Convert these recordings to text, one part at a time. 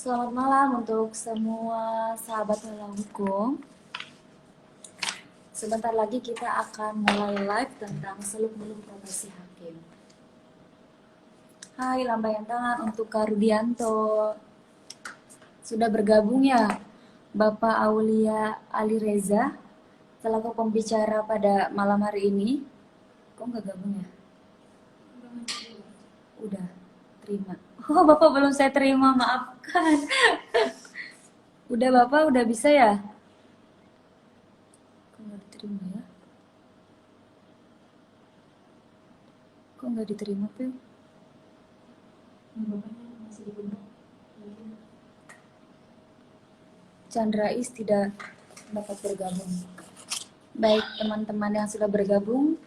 Selamat malam untuk semua sahabat Nela Hukum. Sebentar lagi kita akan mulai live tentang seluk-beluk profesi hakim. Hai, lambaian tangan untuk Kak Rudianto. Sudah bergabung ya Bapak Aulia Ali Reza selaku pembicara pada malam hari ini. Kok nggak gabung ya? Udah, terima. Oh, Bapak belum saya terima, maafkan. Udah Bapak, udah bisa ya? Kok nggak diterima ya? Kok nggak diterima, Pil? Bapaknya masih di bawah. Chandrais tidak dapat bergabung. Baik, teman-teman yang sudah bergabung,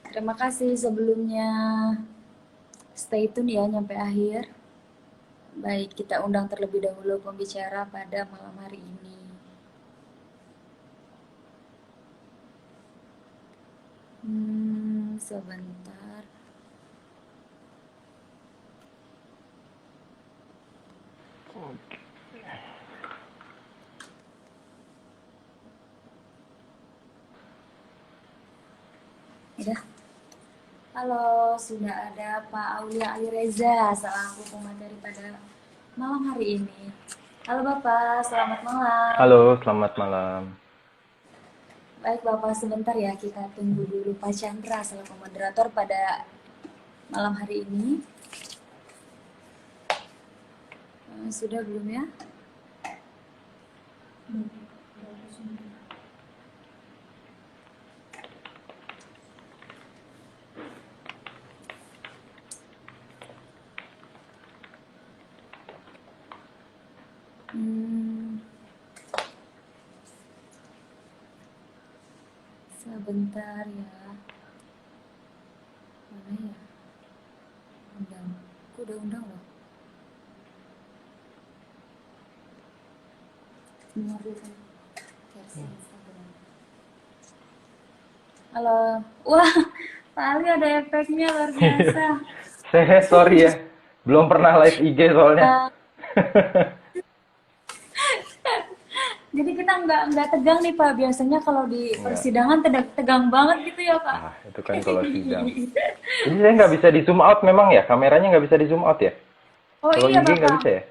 terima kasih sebelumnya. Stay tune ya nyampe akhir. Baik, kita undang terlebih dahulu pembicara pada malam hari ini. Sebentar. Udah. Halo, sudah ada Pak Aulia Ali Reza selaku pemateri pada malam hari ini. Halo Bapak, selamat malam. Halo, selamat malam. Baik Bapak, sebentar ya kita tunggu dulu Pak Chandra selaku moderator pada malam hari ini. Sudah belum ya? Sebentar ya. Mana ya? Undang. Aku udah undang loh. Mengajukan versi Instagram. Halo. Wah, Pak Ali ada efeknya luar biasa. Saya sorry ya, belum pernah live IG soalnya. Jadi kita nggak tegang nih Pak. Biasanya kalau di Enggak. persidangan tegang banget gitu ya Pak. Ah, itu kan kalau sidang. Ini saya nggak bisa di zoom out memang ya? Kameranya nggak bisa di zoom out ya? Oh Kalau iya IG nggak Bapak, bisa ya?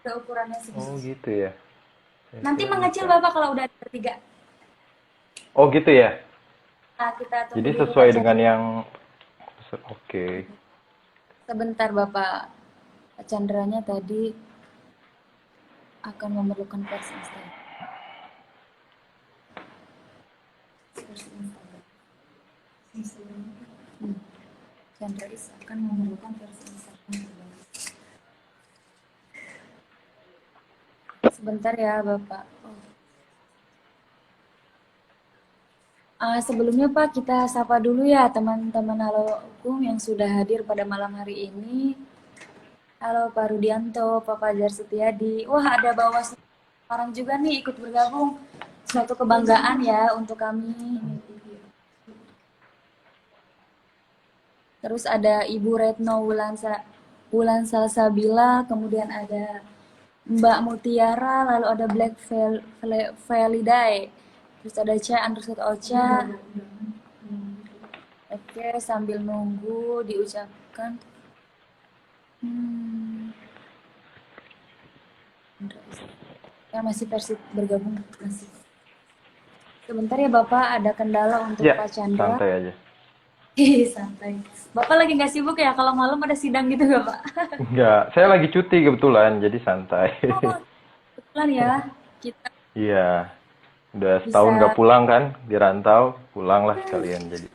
ada ukurannya Oh segini. gitu ya. Saya Nanti kira mengecil bisa. Bapak kalau udah bertiga. Oh gitu ya. Nah, kita tunggu Jadi dulu Pak sesuai dengan Chandra. yang oke. Sebentar Bapak. Pak Chandranya tadi akan memerlukan versi Instagram. Versi Instagram. Chandra akan memerlukan versi Instagram terbaru. Sebentar ya Bapak. Sebelumnya Pak, kita sapa dulu ya teman-teman Halo Hukum yang sudah hadir pada malam hari ini. Halo Pak Rudianto, Pak Fajar Setiadi. Wah, ada Bawaslu orang juga nih ikut bergabung. Suatu kebanggaan ya untuk kami. Terus ada Ibu Retno Wulan Salsabila, kemudian ada Mbak Mutiara, lalu ada Black Velidae, terus ada Cha underscore Ocha. Oke, sambil nunggu diucapkan. Ya masih versi bergabung masih. Sebentar ya Bapak, ada kendala untuk Ya, Pak Chandra. santai aja. Ih, santai. Bapak lagi nggak sibuk ya? Kalau malam ada sidang gitu nggak Pak? Enggak, saya lagi cuti kebetulan, jadi santai. Oh, kebetulan ya. Kita Iya, udah setahun bisa nggak pulang kan, di rantau, pulanglah sekalian jadi.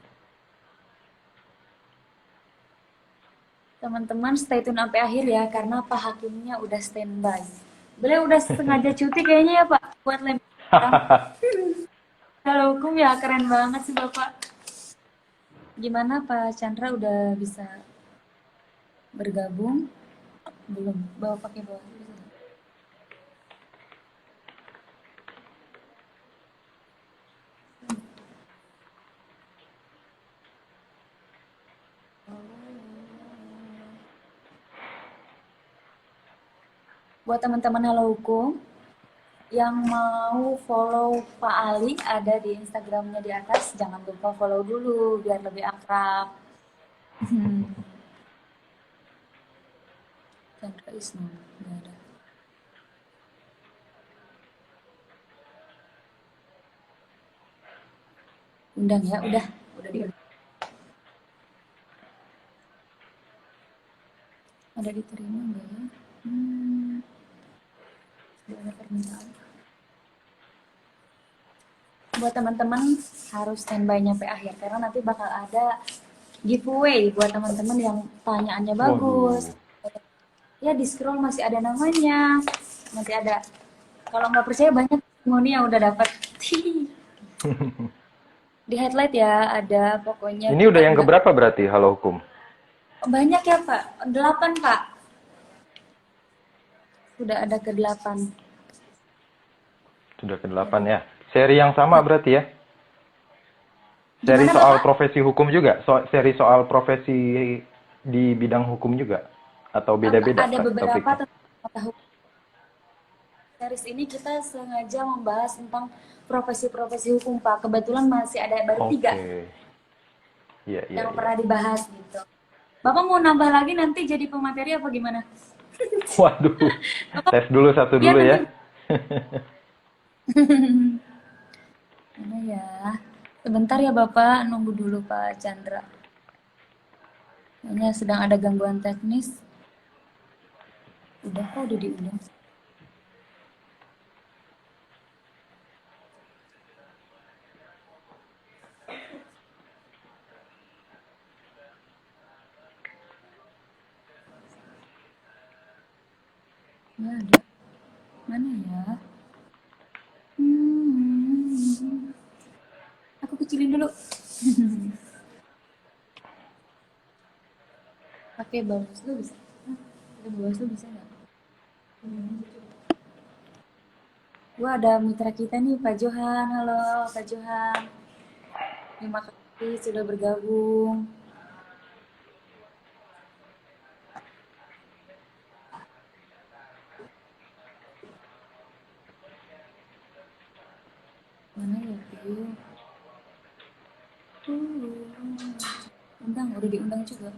teman-teman stay tune sampai akhir ya karena Pak Hakimnya udah standby. Beliau udah sengaja cuti kayaknya ya Pak buat lem. Kalau hukum ya keren banget sih Bapak. Gimana Pak Chandra udah bisa bergabung? Belum. Bawa pakai bawa. Buat teman-teman Halo Hukum yang mau follow Pak Ali, ada di Instagramnya di atas. Jangan lupa follow dulu biar lebih akrab. Chandra Isnu, nggak ada. Undang ya, udah diundang. Ada diterima nggak ya? Sudah ada permintaan. Buat teman-teman harus standby nyampe akhir karena nanti bakal ada giveaway buat teman-teman yang pertanyaannya bagus. Waduh. Ya di scroll masih ada namanya, masih ada. Kalau nggak percaya banyak testimoni yang udah dapat. Di headlight ya ada pokoknya. Ini udah yang keberapa berarti Halo Hukum? Banyak ya Pak, 8 Pak. Sudah ada ke-8. Sudah ke-8 ya. Seri yang sama berarti ya? Seri Gimana, soal Bapak? profesi hukum juga? Seri soal profesi di bidang hukum juga? Atau beda-beda Ada beberapa topiknya? tentang series ini kita sengaja membahas tentang profesi-profesi hukum Pak. Kebetulan masih ada baru 3 Oke. Iya, iya, yang iya. pernah dibahas gitu. Bapak mau nambah lagi nanti jadi pemateri apa gimana? Waduh. Bapak Tes dulu satu biar dulu nanti ya. mana ya? Sebentar ya Bapak, nunggu dulu Pak Chandra. Kayaknya sedang ada gangguan teknis. Udah kok udah diundang. Nggak ada. Mana ya? Aku kecilin dulu. Pakai Bawaslu bisa? Pakai Bawaslu bisa nggak? Wah, ada mitra kita nih, Pak Johan. Halo, Pak Johan. Terima kasih sudah bergabung. Mana ya, Pio? Undang, udah diundang juga.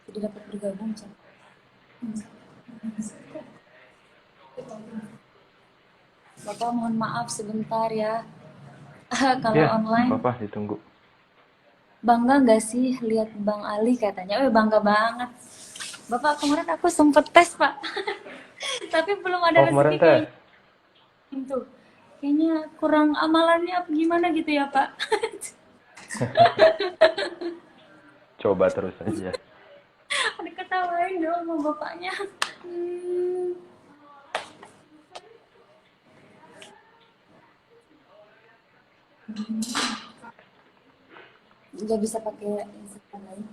Sudah dapat bergabung, Cak. Bapak mohon maaf sebentar ya. Kalau Ya, online, apa-apa ditunggu. bangga nggak sih lihat Bang Ali katanya? Bangga banget. Bapak kemarin aku sempet tes Pak, tapi belum ada Oh, rezeki kemarin tes. kayaknya. Itu kayaknya kurang amalannya apa gimana gitu ya Pak. Coba terus aja. Diketawain dong sama bapaknya. Nggak bisa pakai Instagram lain.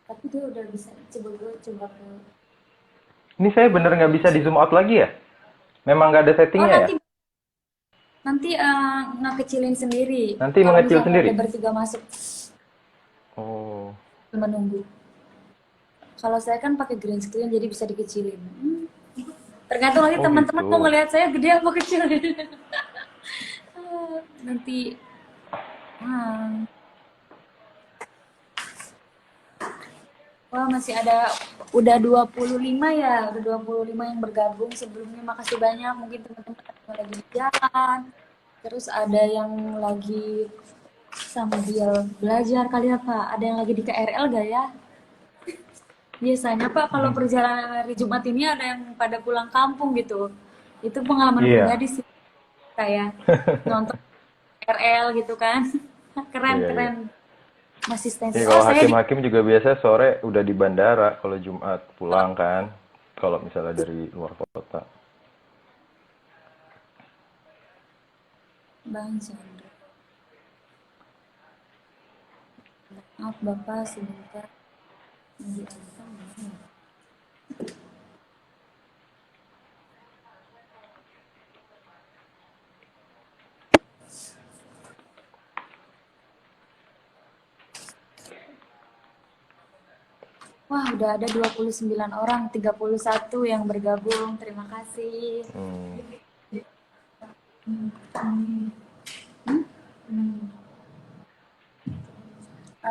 Tapi dia udah bisa. Coba gue coba ke. Ini saya bener nggak bisa di zoom out lagi ya? Memang nggak ada Oh settingnya ya? nanti nanti ngekecilin sendiri. Nanti Kalau mengecil misalnya sendiri? ada bertiga masuk Oh, menunggu. Kalau saya kan pakai green screen jadi bisa dikecilin. Tergantung lagi oh teman-teman mau gitu. ngelihat saya gede apa kecil. Nanti hmm, wah masih ada udah 25 ya, udah 25 yang bergabung sebelumnya. Makasih banyak. Mungkin teman-teman ada yang lagi di jalan, terus ada yang lagi sambil belajar kali ya Pak. Ada yang lagi di KRL gak ya? Biasanya Pak kalau perjalanan hari Jumat ini ada yang pada pulang kampung gitu. Itu pengalaman Iya. pribadi sih saya nonton KRL gitu kan. Keren Iya, iya. keren. Asistensi. Iya, Oh kalau saya di hakim-hakim juga biasa sore udah di bandara kalau Jumat pulang kan. Kalau misalnya dari luar kota. Bang Chandra. Maaf Bapak sebentar. Dialihkan mana ya? Wah, udah ada 29 orang, 31 yang bergabung. Terima kasih. Hmm.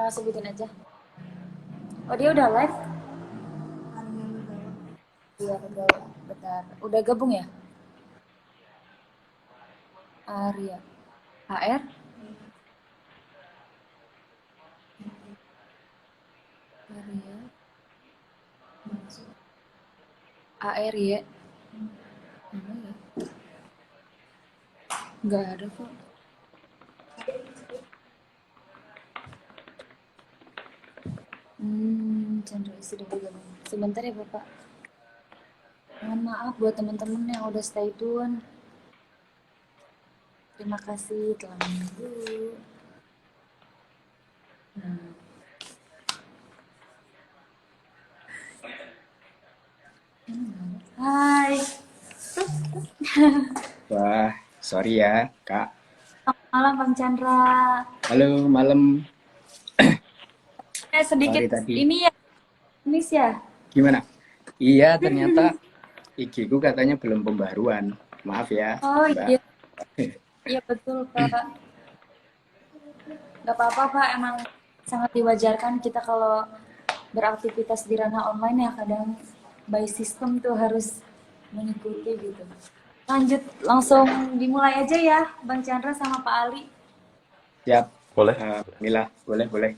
Sebutin aja. Oh, dia udah live? Iya, betul. Bentar. Udah gabung ya? Arya. HR? Arya. AR ya? Mana ya? Nggak ada kok. Chandra sudah bergabung. Sebentar ya Bapak. Mohon maaf buat teman-teman yang udah stay tune. Terima kasih telah menunggu. Hai, Wah, sorry ya, Kak. selamat malam Bang Chandra. Halo, malam. Sedikit Sorry tadi. ini ya, miss ya. Gimana? Iya, ternyata IG ku katanya belum pembaruan. Maaf ya, Oh Mbak. iya, iya betul Pak. Gak apa-apa Pak, emang sangat diwajarkan kita kalau beraktivitas di ranah online ya kadang by system tuh harus mengikuti gitu. Lanjut, langsung dimulai aja ya Bang Chandra sama Pak Ali. Siap. Boleh? Mila, boleh.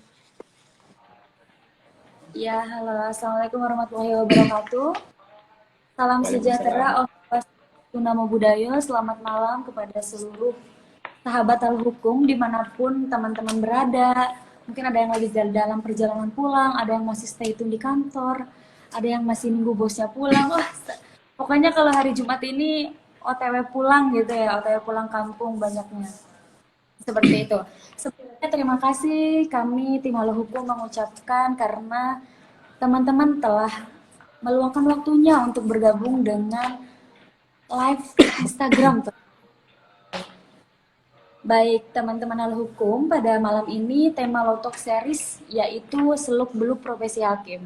Ya, halo, Assalamualaikum warahmatullahi wabarakatuh. Salam sejahtera, Om Swastiastu, Namo Buddhaya. Selamat malam kepada seluruh sahabat Al-Hukum dimanapun teman-teman berada. Mungkin ada yang lagi dalam perjalanan pulang, ada yang masih stay tune di kantor, ada yang masih nunggu bosnya pulang. Wah, pokoknya kalau hari Jumat ini OTW pulang gitu ya, OTW pulang kampung banyaknya. Seperti itu. Sebelumnya terima kasih kami tim Halo Hukum mengucapkan karena teman-teman telah meluangkan waktunya untuk bergabung dengan live Instagram. Baik teman-teman Halo Hukum, pada malam ini tema Lotok Series yaitu seluk-beluk profesi hakim.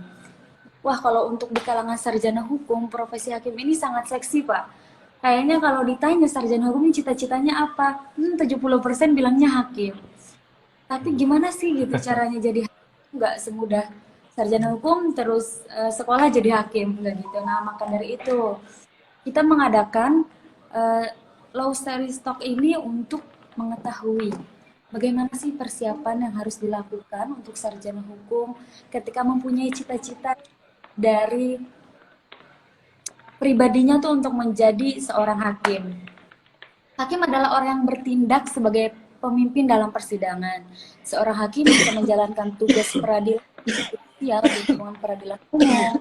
Wah, kalau untuk di kalangan sarjana hukum, profesi hakim ini sangat seksi, Pak. Kayaknya kalau ditanya sarjana hukum cita-citanya apa? 70% bilangnya hakim. Tapi gimana sih gitu caranya jadi hakim? Nggak semudah sarjana hukum terus sekolah jadi hakim, nggak gitu. Nah, maka dari itu kita mengadakan Law Series Talk ini untuk mengetahui bagaimana sih persiapan yang harus dilakukan untuk sarjana hukum ketika mempunyai cita-cita dari pribadinya tuh untuk menjadi seorang hakim. Hakim adalah orang yang bertindak sebagai pemimpin dalam persidangan. Seorang hakim bisa menjalankan tugas peradilan sosial di lingkungan peradilan umum,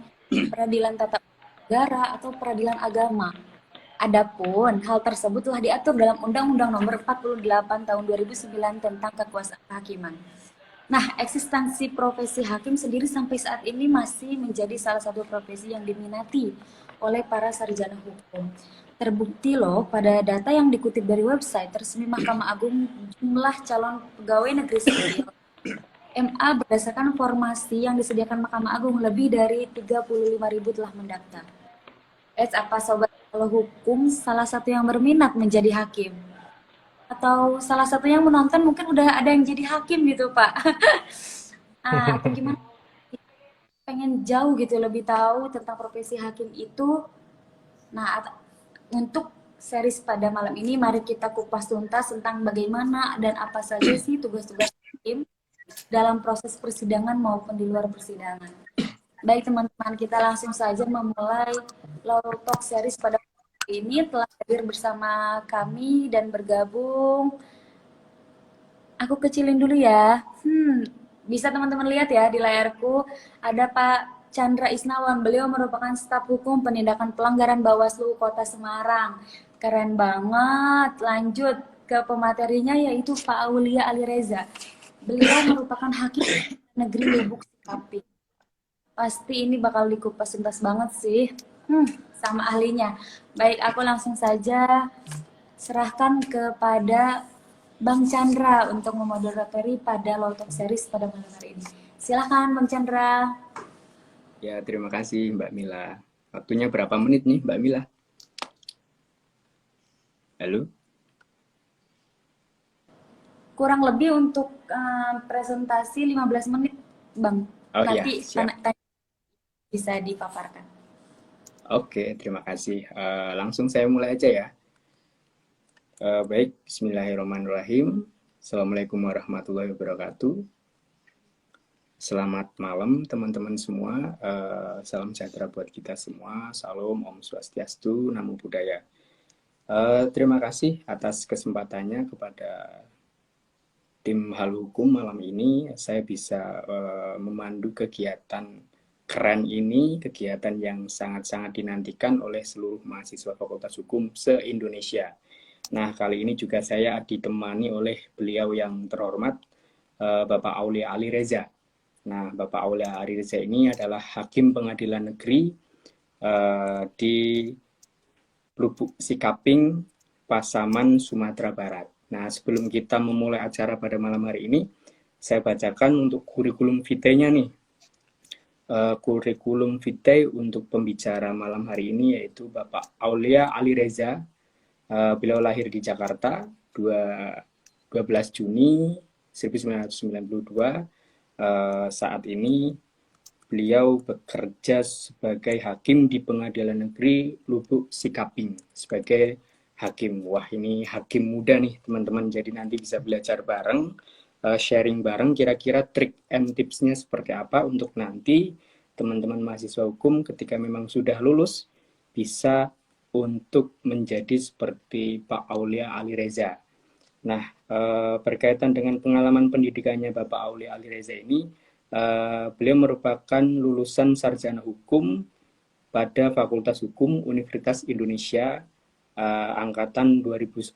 peradilan tata negara, atau peradilan agama. Adapun hal tersebut telah diatur dalam Undang-Undang Nomor 48 Tahun 2009 tentang Kekuasaan Kehakiman. Nah, eksistensi profesi hakim sendiri sampai saat ini masih menjadi salah satu profesi yang diminati oleh para sarjana hukum. Terbukti loh pada data yang dikutip dari website resmi Mahkamah Agung, jumlah calon pegawai negeri sipil MA berdasarkan formasi yang disediakan Mahkamah Agung lebih dari 35.000 telah mendaftar. Apa sobat kalau hukum salah satu yang berminat menjadi hakim? Atau salah satu yang menonton mungkin udah ada yang jadi hakim gitu Pak. Atau gimana? Pengen jauh gitu lebih tahu tentang profesi hakim itu. Nah, untuk series pada malam ini mari kita kupas tuntas tentang bagaimana dan apa saja sih tugas-tugas hakim dalam proses persidangan maupun di luar persidangan. Baik teman-teman, kita langsung saja memulai Law Talk series pada ini. Telah hadir bersama kami dan bergabung. Aku kecilin dulu ya. Bisa teman-teman lihat ya di layarku ada Pak Chandra Isnawan. Beliau merupakan staf hukum penindakan pelanggaran Bawaslu Kota Semarang. Keren banget. Lanjut ke pematerinya yaitu Pak Aulia Ali Reza. Beliau merupakan hakim negeri Lubuk Sikapi. Pasti ini bakal dikupas tuntas banget sih. Sama ahlinya. Baik, aku langsung saja serahkan kepada Bang Chandra untuk memoderatori pada Law Talk Series pada malam hari ini. Silakan Bang Chandra. Ya, terima kasih Mbak Mila. Waktunya berapa menit nih Mbak Mila? Halo? Kurang lebih untuk presentasi 15 menit, Bang. Oh iya, Nanti siap. tanya bisa dipaparkan. Oke, terima kasih. Langsung saya mulai aja ya. Baik, Bismillahirrahmanirrahim. Assalamualaikum warahmatullahi wabarakatuh. Selamat malam teman-teman semua. Salam sejahtera buat kita semua. Salam, Om Swastiastu, Namo Buddhaya. Terima kasih atas kesempatannya kepada tim Hal Hukum malam ini. Saya bisa memandu kegiatan keren ini, kegiatan yang sangat-sangat dinantikan oleh seluruh mahasiswa Fakultas Hukum se-Indonesia. Nah, kali ini juga saya ditemani oleh beliau yang terhormat, Bapak Aulia Ali Reza. Nah, Bapak Aulia Ali Reza ini adalah Hakim Pengadilan Negeri di Lubuk Sikaping, Pasaman, Sumatera Barat. Nah, sebelum kita memulai acara pada malam hari ini, saya bacakan untuk kurikulum vitae-nya nih. Kurikulum vitae untuk pembicara malam hari ini yaitu Bapak Aulia Ali Reza. Beliau lahir di Jakarta 12 Juni 1992. Saat ini beliau bekerja sebagai hakim di Pengadilan Negeri Lubuk Sikaping sebagai hakim. Wah, ini hakim muda nih teman-teman, jadi nanti bisa belajar bareng, sharing bareng kira-kira trik and tipsnya seperti apa untuk nanti teman-teman mahasiswa hukum ketika memang sudah lulus bisa untuk menjadi seperti Pak Aulia Ali Reza. Nah, berkaitan dengan pengalaman pendidikannya Bapak Aulia Ali Reza ini, beliau merupakan lulusan sarjana hukum pada Fakultas Hukum Universitas Indonesia angkatan 2010.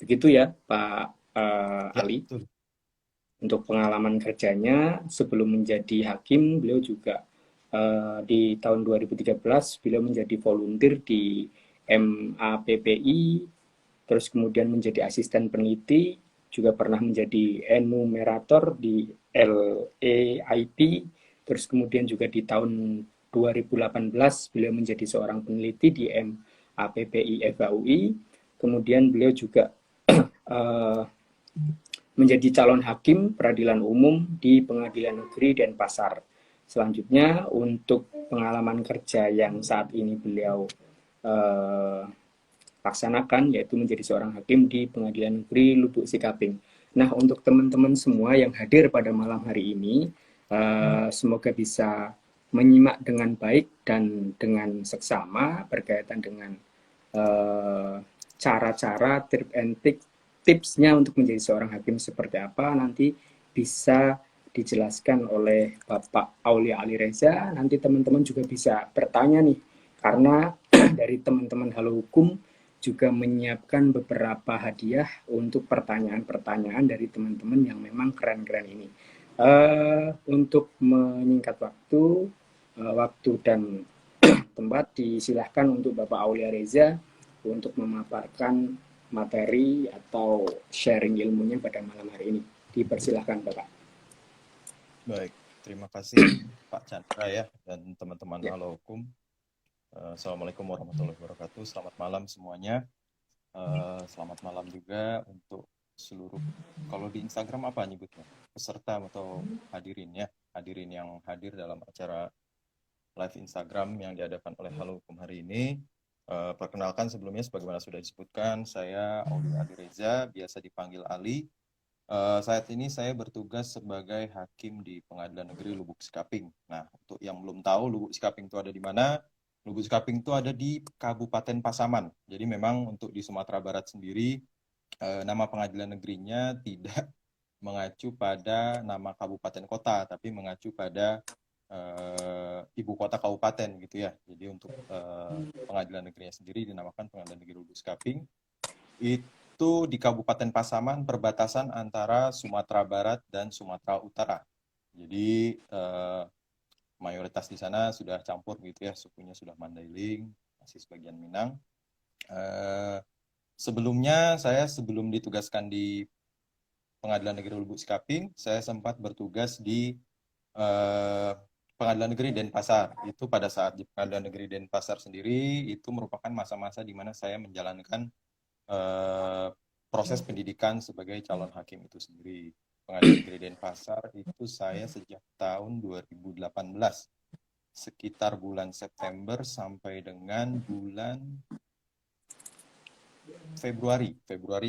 Begitu ya, Pak Ya, Ali. betul. Untuk pengalaman kerjanya sebelum menjadi hakim, beliau juga di tahun 2013 beliau menjadi volunteer di MAPPI, terus kemudian menjadi asisten peneliti, juga pernah menjadi enumerator di LAIP, terus kemudian juga di tahun 2018 beliau menjadi seorang peneliti di MAPPI FAUI, kemudian beliau juga uh, menjadi calon hakim peradilan umum di Pengadilan Negeri Denpasar. Selanjutnya untuk pengalaman kerja yang saat ini beliau eh, laksanakan yaitu menjadi seorang hakim di Pengadilan Negeri Lubuk Sikaping. Nah, untuk teman-teman semua yang hadir pada malam hari ini, semoga bisa menyimak dengan baik dan dengan seksama berkaitan dengan cara-cara, tipsnya untuk menjadi seorang hakim seperti apa nanti bisa dijelaskan oleh Bapak Aulia Ali Reza. Nanti teman-teman juga bisa bertanya nih, karena dari teman-teman Halo Hukum juga menyiapkan beberapa hadiah untuk pertanyaan-pertanyaan dari teman-teman yang memang keren-keren ini. Untuk menyingkat waktu dan tempat disilahkan untuk Bapak Aulia Reza untuk memaparkan materi atau sharing ilmunya pada malam hari ini. Dipersilahkan Bapak. Baik, terima kasih Pak Chandra ya dan teman-teman Ya. Halo Hukum. Assalamualaikum warahmatullahi wabarakatuh. Selamat malam semuanya. Selamat malam juga untuk seluruh, kalau di Instagram apa nyebutnya? Peserta atau hadirin ya. Hadirin yang hadir dalam acara live Instagram yang diadakan oleh Halo Hukum hari ini. Perkenalkan sebelumnya sebagaimana sudah disebutkan, saya Aulia Ali Reza, biasa dipanggil Ali. Saat ini saya bertugas sebagai hakim di Pengadilan Negeri Lubuk Sikaping. Nah, untuk yang belum tahu Lubuk Sikaping itu ada di mana? Lubuk Sikaping itu ada di Kabupaten Pasaman. Jadi memang untuk di Sumatera Barat sendiri, nama pengadilan negerinya tidak mengacu pada nama kabupaten kota, tapi mengacu pada ibu kota kabupaten gitu ya. Jadi untuk pengadilan negerinya sendiri dinamakan Pengadilan Negeri Lubuk Sikaping. Itu di Kabupaten Pasaman, perbatasan antara Sumatera Barat dan Sumatera Utara. Jadi mayoritas di sana sudah campur gitu ya, sukunya sudah Mandailing, masih sebagian Minang. Sebelumnya saya sebelum ditugaskan di Pengadilan Negeri Lubuk Sikaping, saya sempat bertugas di Pengadilan Pengadilan Negeri Denpasar. Itu pada saat di Pengadilan Negeri Denpasar sendiri, itu merupakan masa-masa di mana saya menjalankan proses pendidikan sebagai calon hakim itu sendiri. Pengadilan Negeri Denpasar itu saya sejak tahun 2018, sekitar bulan September sampai dengan bulan Februari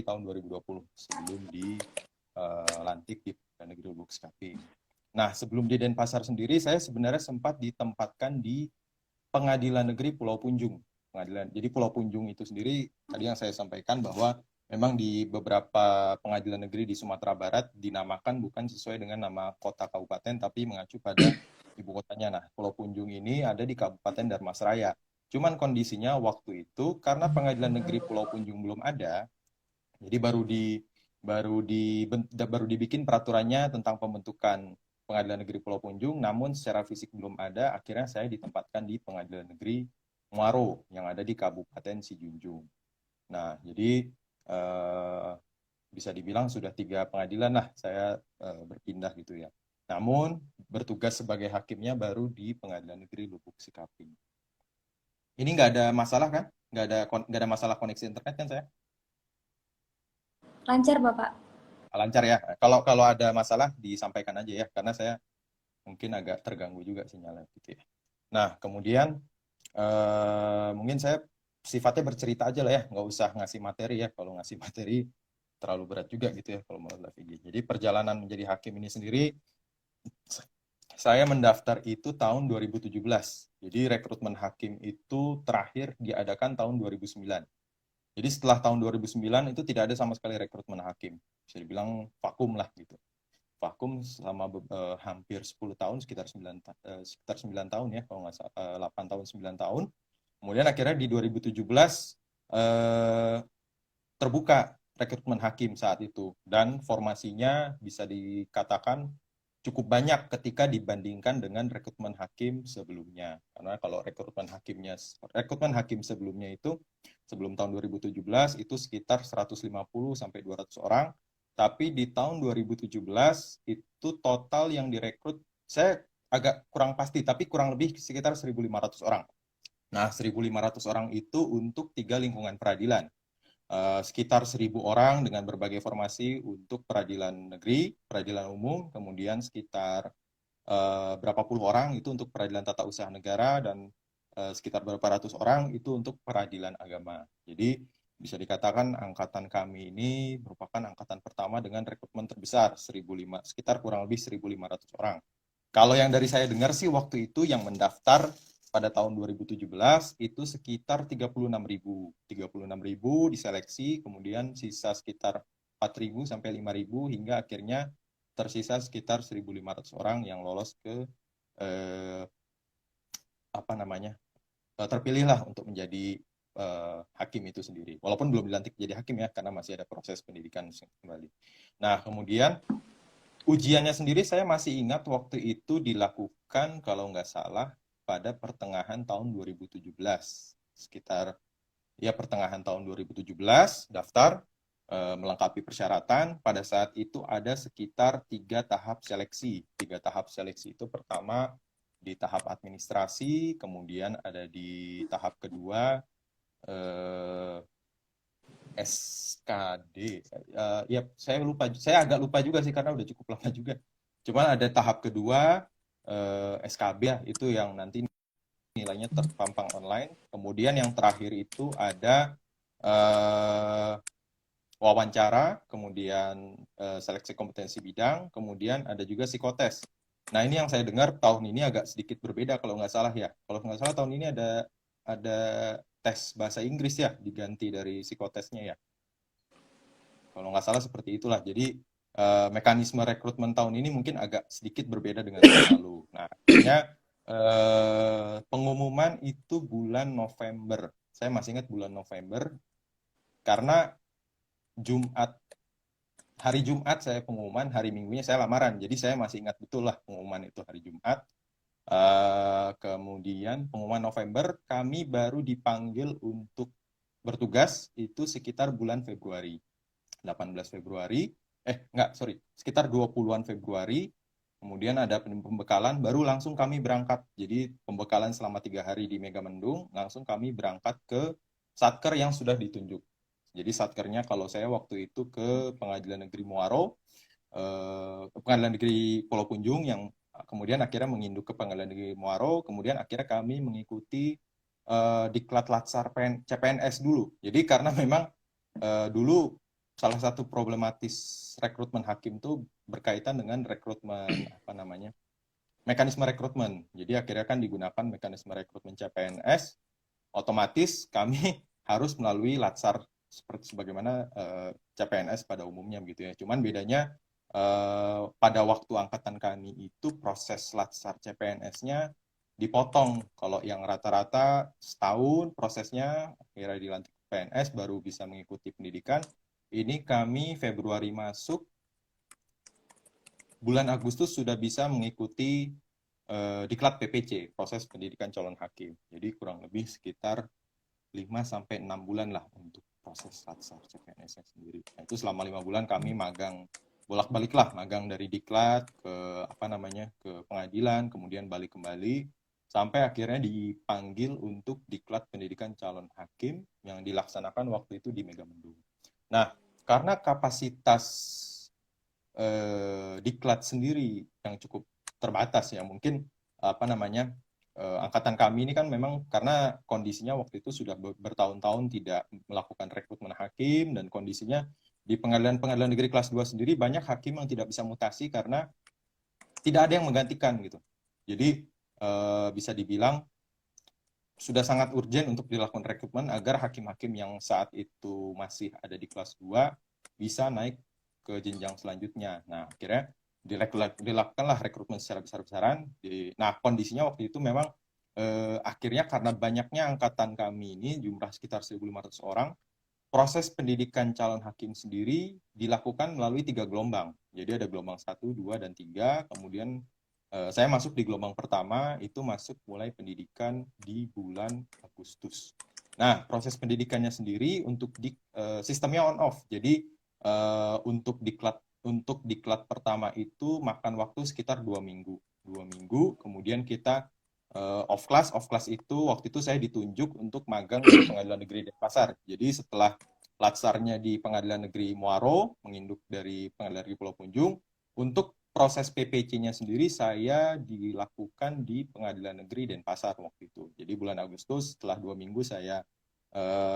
tahun 2020 sebelum dilantik di Pengadilan Negeri Lubuk Sekaping. Nah, sebelum di Denpasar sendiri, saya sebenarnya sempat ditempatkan di Pengadilan Negeri Pulau Punjung. Jadi Pulau Punjung itu sendiri, tadi yang saya sampaikan bahwa memang di beberapa pengadilan negeri di Sumatera Barat dinamakan bukan sesuai dengan nama kota kabupaten, tapi mengacu pada ibu kotanya. Nah, Pulau Punjung ini ada di Kabupaten Dharmasraya. Cuman kondisinya waktu itu, karena Pengadilan Negeri Pulau Punjung belum ada, jadi baru dibikin peraturannya tentang pembentukan Pengadilan Negeri Pulau Punjung, namun secara fisik belum ada. Akhirnya saya ditempatkan di Pengadilan Negeri Muaro yang ada di Kabupaten Sijunjung. Nah, jadi bisa dibilang sudah 3 pengadilan lah saya berpindah gitu ya. Namun bertugas sebagai hakimnya baru di Pengadilan Negeri Lubuk Sekaping. Ini nggak ada masalah kan? Nggak ada masalah koneksi internet kan saya? Lancar, Bapak. Lancar ya. Kalau ada masalah disampaikan aja ya, karena saya mungkin agak terganggu juga sinyalnya gitu ya. Nah, kemudian mungkin saya sifatnya bercerita aja lah ya, nggak usah ngasih materi ya. Kalau ngasih materi terlalu berat juga gitu ya kalau menurut Lafigi. Jadi perjalanan menjadi hakim ini sendiri, saya mendaftar itu tahun 2017. Jadi rekrutmen hakim itu terakhir diadakan tahun 2009. Jadi setelah tahun 2009 itu tidak ada sama sekali rekrutmen hakim. Bisa dibilang vakum lah gitu. Vakum selama hampir 10 tahun, sekitar 9 tahun ya, kalau nggak salah 8 tahun, 9 tahun. Kemudian akhirnya di 2017 terbuka rekrutmen hakim saat itu. Dan formasinya bisa dikatakan cukup banyak ketika dibandingkan dengan rekrutmen hakim sebelumnya. Karena kalau rekrutmen hakim sebelumnya itu sebelum tahun 2017 itu sekitar 150 sampai 200 orang. Tapi di tahun 2017 itu total yang direkrut, saya agak kurang pasti, tapi kurang lebih sekitar 1.500 orang. Nah, 1.500 orang itu untuk 3 lingkungan peradilan. Sekitar 1.000 orang dengan berbagai formasi untuk peradilan negeri, peradilan umum, kemudian sekitar berapa puluh orang itu untuk peradilan tata usaha negara, dan sekitar berapa ratus orang itu untuk peradilan agama. Jadi bisa dikatakan angkatan kami ini merupakan angkatan pertama dengan rekrutmen terbesar, sekitar kurang lebih 1.500 orang. Kalau yang dari saya dengar sih waktu itu yang mendaftar pada tahun 2017 itu sekitar 36.000. 36.000 diseleksi, kemudian sisa sekitar 4.000 sampai 5.000 hingga akhirnya tersisa sekitar 1.500 orang yang lolos ke terpilihlah untuk menjadi hakim itu sendiri. Walaupun belum dilantik jadi hakim ya, karena masih ada proses pendidikan kembali. Nah, kemudian ujiannya sendiri saya masih ingat waktu itu dilakukan kalau nggak salah pada pertengahan tahun 2017. Sekitar ya pertengahan tahun 2017 daftar, melengkapi persyaratan. Pada saat itu ada sekitar 3 tahap seleksi. 3 tahap seleksi itu pertama di tahap administrasi, kemudian ada di tahap kedua SKD. Ya saya agak lupa juga sih karena udah cukup lama juga. Cuman ada tahap kedua SKB ya, itu yang nanti nilainya terpampang online. Kemudian yang terakhir itu ada wawancara, kemudian seleksi kompetensi bidang, kemudian ada juga psikotes. Nah, ini yang saya dengar tahun ini agak sedikit berbeda kalau nggak salah ya. Kalau nggak salah tahun ini ada tes bahasa Inggris ya, diganti dari psikotesnya ya. Kalau nggak salah seperti itulah. Jadi mekanisme rekrutmen tahun ini mungkin agak sedikit berbeda dengan tahun lalu. Nah, akhirnya pengumuman itu bulan November. Saya masih ingat bulan November karena hari Jumat saya pengumuman, hari Minggunya saya lamaran. Jadi saya masih ingat betul lah pengumuman itu hari Jumat. Kemudian pengumuman November, kami baru dipanggil untuk bertugas itu sekitar bulan Februari. 18 Februari, sekitar 20-an Februari, kemudian ada pembekalan, baru langsung kami berangkat. Jadi pembekalan selama 3 hari di Megamendung, langsung kami berangkat ke satker yang sudah ditunjuk. Jadi satkernya kalau saya waktu itu ke Pengadilan Negeri Muaro, ke Pengadilan Negeri Pulau Punjung yang kemudian akhirnya menginduk ke Pengadilan Negeri Muaro, kemudian akhirnya kami mengikuti diklat latsar CPNS dulu. Jadi karena memang dulu salah satu problematis rekrutmen hakim itu berkaitan dengan rekrutmen mekanisme rekrutmen. Jadi akhirnya kan digunakan mekanisme rekrutmen CPNS, otomatis kami harus melalui latsar seperti sebagaimana CPNS pada umumnya begitu ya. Cuman bedanya pada waktu angkatan kami itu proses latsar CPNS-nya dipotong. Kalau yang rata-rata setahun prosesnya akhirnya dilantik PNS baru bisa mengikuti pendidikan. Ini kami Februari masuk, bulan Agustus sudah bisa mengikuti diklat PPC, proses pendidikan calon hakim. Jadi kurang lebih sekitar 5-6 bulan lah untuk proses latsar CPNS-nya sendiri. Nah, itu selama 5 bulan kami magang bolak-balik lah, magang dari diklat ke ke pengadilan, kemudian balik kembali sampai akhirnya dipanggil untuk diklat pendidikan calon hakim yang dilaksanakan waktu itu di Megamendung. Nah, karena kapasitas diklat sendiri yang cukup terbatas ya, mungkin angkatan kami ini kan memang karena kondisinya waktu itu sudah bertahun-tahun tidak melakukan rekrutmen hakim dan kondisinya di pengadilan negeri kelas 2 sendiri banyak hakim yang tidak bisa mutasi karena tidak ada yang menggantikan gitu. Jadi bisa dibilang sudah sangat urgent untuk dilakukan rekrutmen agar hakim-hakim yang saat itu masih ada di kelas 2 bisa naik ke jenjang selanjutnya. Nah, akhirnya dilakukanlah rekrutmen secara besar-besaran. Nah, kondisinya waktu itu memang akhirnya karena banyaknya angkatan kami ini, jumlah sekitar 1.500 orang, proses pendidikan calon hakim sendiri dilakukan melalui 3 gelombang. Jadi ada gelombang 1, 2, dan 3, kemudian saya masuk di gelombang pertama, itu masuk mulai pendidikan di bulan Agustus. Nah, proses pendidikannya sendiri untuk sistemnya on-off. Jadi untuk diklat pertama itu makan waktu sekitar 2 minggu. 2 minggu, kemudian kita off class itu waktu itu saya ditunjuk untuk magang di Pengadilan Negeri Denpasar. Jadi setelah latsarnya di Pengadilan Negeri Muaro, menginduk dari Pengadilan Negeri Pulau Punjung, untuk proses PPC-nya sendiri saya dilakukan di Pengadilan Negeri Denpasar waktu itu. Jadi bulan Agustus setelah 2 minggu saya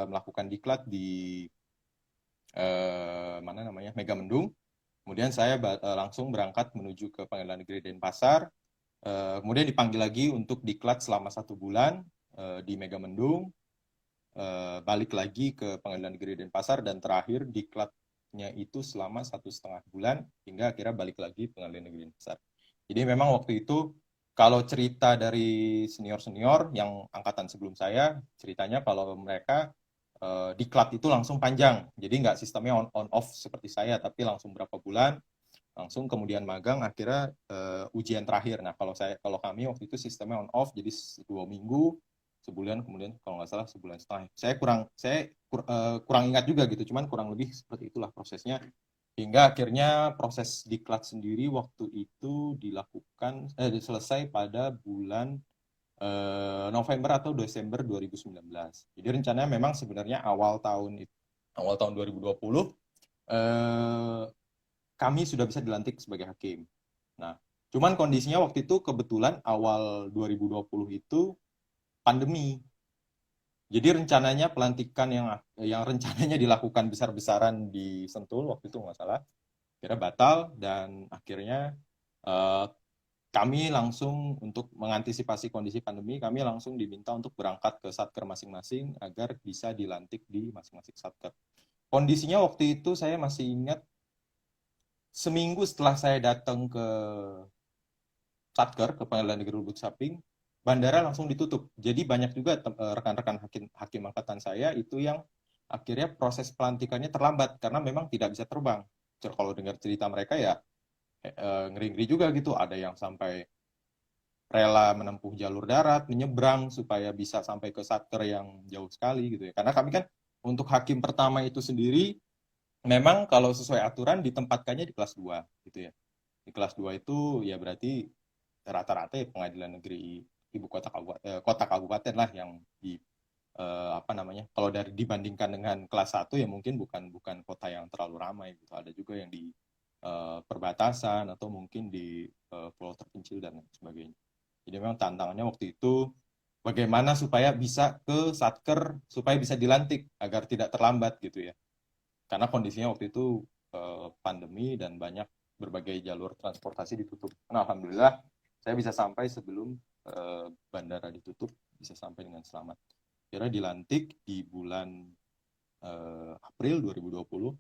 melakukan diklat di Megamendung. Kemudian saya langsung berangkat menuju ke Pengadilan Negeri Denpasar. Kemudian dipanggil lagi untuk diklat selama 1 bulan di Megamendung. Balik lagi ke Pengadilan Negeri Denpasar dan terakhir diklatnya itu selama 1,5 bulan hingga akhirnya balik lagi Pengadilan Negeri Denpasar. Jadi memang waktu itu kalau cerita dari senior-senior yang angkatan sebelum saya, ceritanya kalau mereka diklat itu langsung panjang. Jadi nggak sistemnya on-off seperti saya, tapi langsung berapa bulan, langsung kemudian magang, akhirnya ujian terakhir. Nah, kalau kami waktu itu sistemnya on-off, jadi 2 minggu, sebulan, kemudian kalau nggak salah sebulan setengah. Saya kurang ingat juga gitu, cuman kurang lebih seperti itulah prosesnya. Hingga akhirnya proses diklat sendiri waktu itu selesai pada bulan November atau Desember 2019. Jadi rencananya memang sebenarnya awal tahun 2020 kami sudah bisa dilantik sebagai hakim. Nah, cuman kondisinya waktu itu kebetulan awal 2020 itu pandemi. Jadi rencananya pelantikan yang rencananya dilakukan besar-besaran di Sentul waktu itu nggak salah, kira batal dan akhirnya kami langsung untuk mengantisipasi kondisi pandemi, kami langsung diminta untuk berangkat ke satker masing-masing agar bisa dilantik di masing-masing satker. Kondisinya waktu itu saya masih ingat, seminggu setelah saya datang ke satker, ke Pengadilan Negeri Lubuk Saping, bandara langsung ditutup. Jadi banyak juga rekan-rekan hakim angkatan saya itu yang akhirnya proses pelantikannya terlambat karena memang tidak bisa terbang. Kalau dengar cerita mereka ya ngeri-ngeri juga gitu, ada yang sampai rela menempuh jalur darat, menyeberang supaya bisa sampai ke satker yang jauh sekali gitu ya. Karena kami kan untuk hakim pertama itu sendiri memang kalau sesuai aturan ditempatkannya di kelas 2 gitu ya. Di kelas 2 itu ya berarti rata-rata ya pengadilan negeri ibu kota kabupaten lah yang di apa namanya, kalau dari dibandingkan dengan kelas 1 ya mungkin bukan bukan kota yang terlalu ramai gitu. Ada juga yang di perbatasan atau mungkin di pulau terpencil dan lain sebagainya. Jadi memang tantangannya waktu itu bagaimana supaya bisa ke Satker supaya bisa dilantik agar tidak terlambat gitu ya. Karena kondisinya waktu itu pandemi dan banyak berbagai jalur transportasi ditutup. Nah, alhamdulillah saya bisa sampai sebelum bandara ditutup, bisa sampai dengan selamat. Kira dilantik di bulan April 2020.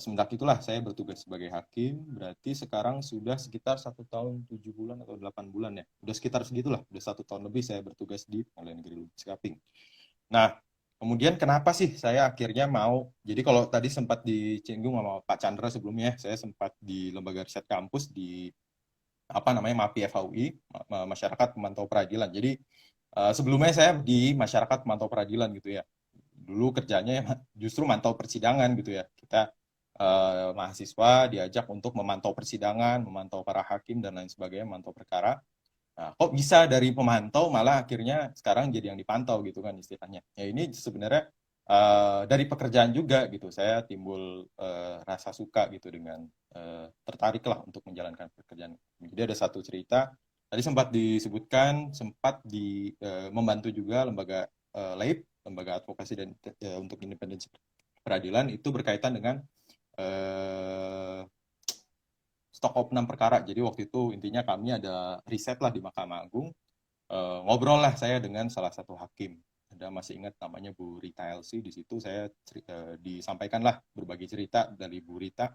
Semenjak itulah saya bertugas sebagai hakim, berarti sekarang sudah sekitar 1 tahun 7 bulan atau 8 bulan ya. Udah sekitar segitulah, udah 1 tahun lebih saya bertugas di Pengadilan Negeri Lubis Kaping. Nah, kemudian kenapa sih saya akhirnya mau, jadi kalau tadi sempat disinggung sama Pak Chandra sebelumnya, saya sempat di Lembaga Riset Kampus di apa namanya MAPI FHUI, Masyarakat Pemantau Peradilan. Jadi sebelumnya saya di Masyarakat Pemantau Peradilan gitu ya. Dulu kerjanya justru mantau persidangan gitu ya. Kita mahasiswa diajak untuk memantau persidangan, memantau para hakim dan lain sebagainya, memantau perkara. Nah, kok bisa dari pemantau malah akhirnya sekarang jadi yang dipantau gitu kan istilahnya. Ya ini sebenarnya dari pekerjaan juga gitu. Saya timbul rasa suka gitu dengan tertarik lah untuk menjalankan pekerjaan. Jadi ada satu cerita tadi sempat disebutkan sempat membantu juga lembaga LAIP, lembaga advokasi dan untuk independensi peradilan itu berkaitan dengan stok opnam perkara. Jadi waktu itu intinya kami ada riset lah di Mahkamah Agung, ngobrol lah saya dengan salah satu hakim. Ada masih ingat namanya Bu Rita Elsi. Di situ saya disampaikanlah berbagai cerita dari Bu Rita,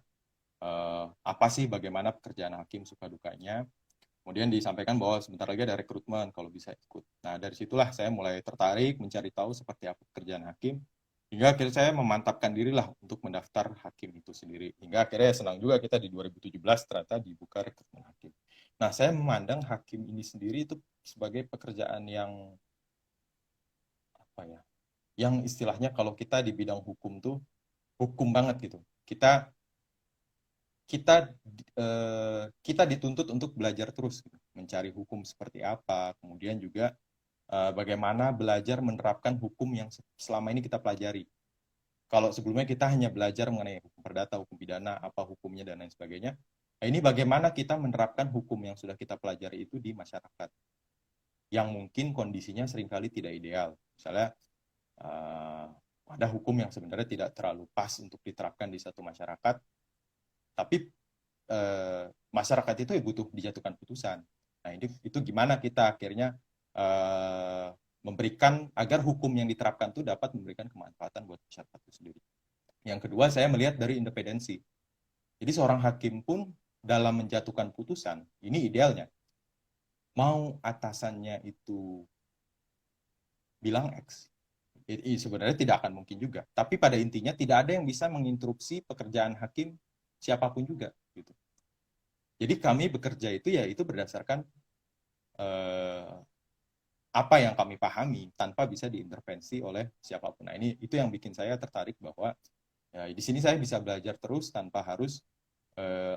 apa sih bagaimana pekerjaan hakim suka dukanya. Kemudian disampaikan bahwa sebentar lagi ada rekrutmen kalau bisa ikut. Nah dari situlah saya mulai tertarik mencari tahu seperti apa pekerjaan hakim. Hingga akhirnya saya memantapkan diri lah untuk mendaftar hakim itu sendiri. Hingga akhirnya senang juga kita di 2017 ternyata dibuka rekrutmen hakim. Nah saya memandang hakim ini sendiri itu sebagai pekerjaan yang apa ya, yang istilahnya kalau kita di bidang hukum tuh hukum banget gitu. Kita kita kita dituntut untuk belajar terus gitu. Mencari hukum seperti apa, kemudian juga bagaimana belajar menerapkan hukum yang selama ini kita pelajari. Kalau sebelumnya kita hanya belajar mengenai hukum perdata, hukum pidana, apa hukumnya dan lain sebagainya. Nah, ini bagaimana kita menerapkan hukum yang sudah kita pelajari itu di masyarakat yang mungkin kondisinya seringkali tidak ideal. Misalnya ada hukum yang sebenarnya tidak terlalu pas untuk diterapkan di satu masyarakat, tapi masyarakat itu ya butuh dijatuhkan putusan. Nah, itu gimana kita akhirnya memberikan agar hukum yang diterapkan itu dapat memberikan kemanfaatan buat masyarakat itu sendiri. Yang kedua, saya melihat dari independensi. Jadi seorang hakim pun dalam menjatuhkan putusan, ini idealnya, mau atasannya itu bilang X, sebenarnya tidak akan mungkin juga. Tapi pada intinya tidak ada yang bisa menginterupsi pekerjaan hakim siapapun juga. Gitu. Jadi kami bekerja itu ya itu berdasarkan apa yang kami pahami tanpa bisa diintervensi oleh siapapun. Nah ini itu yang bikin saya tertarik bahwa ya, di sini saya bisa belajar terus tanpa harus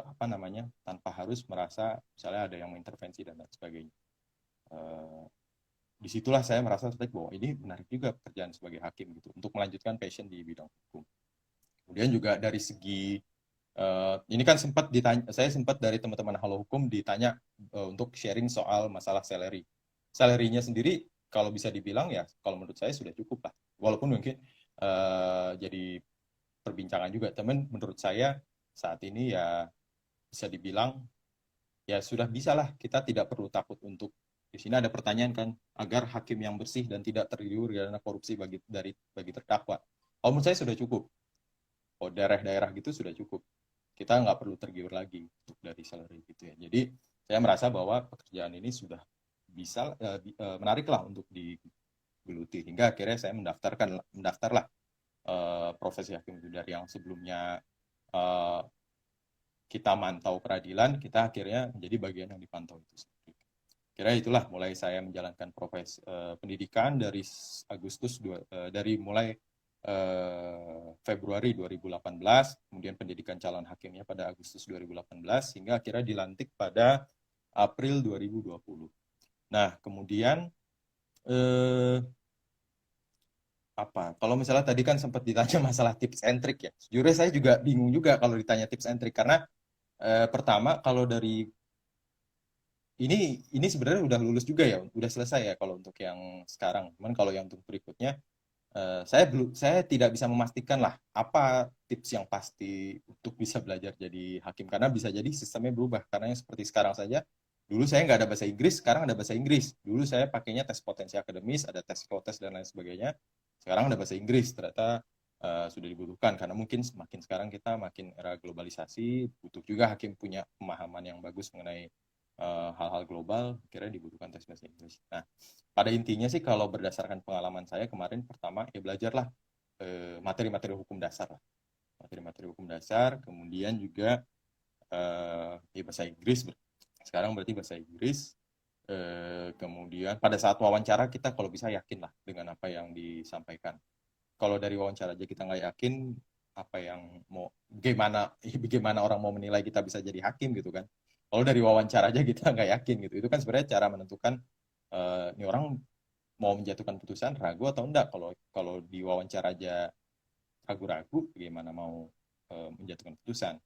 apa namanya, tanpa harus merasa misalnya ada yang mengintervensi dan lain sebagainya. Disitulah saya merasa tertarik bahwa ini menarik juga pekerjaan sebagai hakim gitu untuk melanjutkan passion di bidang hukum. Kemudian juga dari segi ini kan sempat ditanya, saya sempat dari teman-teman Halo Hukum ditanya untuk sharing soal masalah salary. Salary-nya sendiri kalau bisa dibilang ya kalau menurut saya sudah cukup lah. Walaupun mungkin jadi perbincangan juga, teman menurut saya saat ini ya bisa dibilang ya sudah bisa lah, kita tidak perlu takut untuk di sini ada pertanyaan kan agar hakim yang bersih dan tidak tergiur dana korupsi bagi terdakwa. Kalau menurut saya sudah cukup. Oh, daerah-daerah gitu sudah cukup. Kita nggak perlu tergiur lagi untuk dari salary gitu ya. Jadi saya merasa bahwa pekerjaan ini sudah bisa menarik lah untuk digeluti hingga akhirnya saya mendaftarlah profesi hakim itu dari yang sebelumnya kita mantau peradilan, kita akhirnya menjadi bagian yang dipantau itu. Kira itulah mulai saya menjalankan profesi pendidikan dari Agustus dari mulai Februari 2018, kemudian pendidikan calon hakimnya pada Agustus 2018, hingga akhirnya dilantik pada April 2020. Nah, kemudian apa? Kalau misalnya tadi kan sempat ditanya masalah tips and trick ya. Sejujurnya saya juga bingung juga kalau ditanya tips and trick karena pertama kalau dari ini sebenarnya udah lulus juga ya, udah selesai ya kalau untuk yang sekarang. Cuman kalau yang untuk berikutnya saya tidak bisa memastikan lah apa tips yang pasti untuk bisa belajar jadi hakim karena bisa jadi sistemnya berubah karena yang seperti sekarang saja dulu saya nggak ada bahasa Inggris, sekarang ada bahasa Inggris. Dulu saya pakainya tes potensi akademis, ada tes psikotes dan lain sebagainya. Sekarang ada bahasa Inggris, ternyata sudah dibutuhkan karena mungkin semakin sekarang kita makin era globalisasi, butuh juga hakim punya pemahaman yang bagus mengenai hal-hal global, kira dibutuhkan tes bahasa Inggris. Nah, pada intinya sih kalau berdasarkan pengalaman saya kemarin pertama ya belajarlah materi-materi hukum dasar lah. Materi-materi hukum dasar, kemudian juga ya bahasa Inggris. Sekarang berarti bahasa Inggris. Kemudian pada saat wawancara kita kalau bisa yakin lah dengan apa yang disampaikan. Kalau dari wawancara aja kita nggak yakin apa yang mau bagaimana orang mau menilai kita bisa jadi hakim gitu kan. Kalau dari wawancara aja kita nggak yakin gitu. Itu kan sebenarnya cara menentukan ini orang mau menjatuhkan putusan ragu atau enggak. Kalau di wawancara aja ragu-ragu, bagaimana mau menjatuhkan putusan.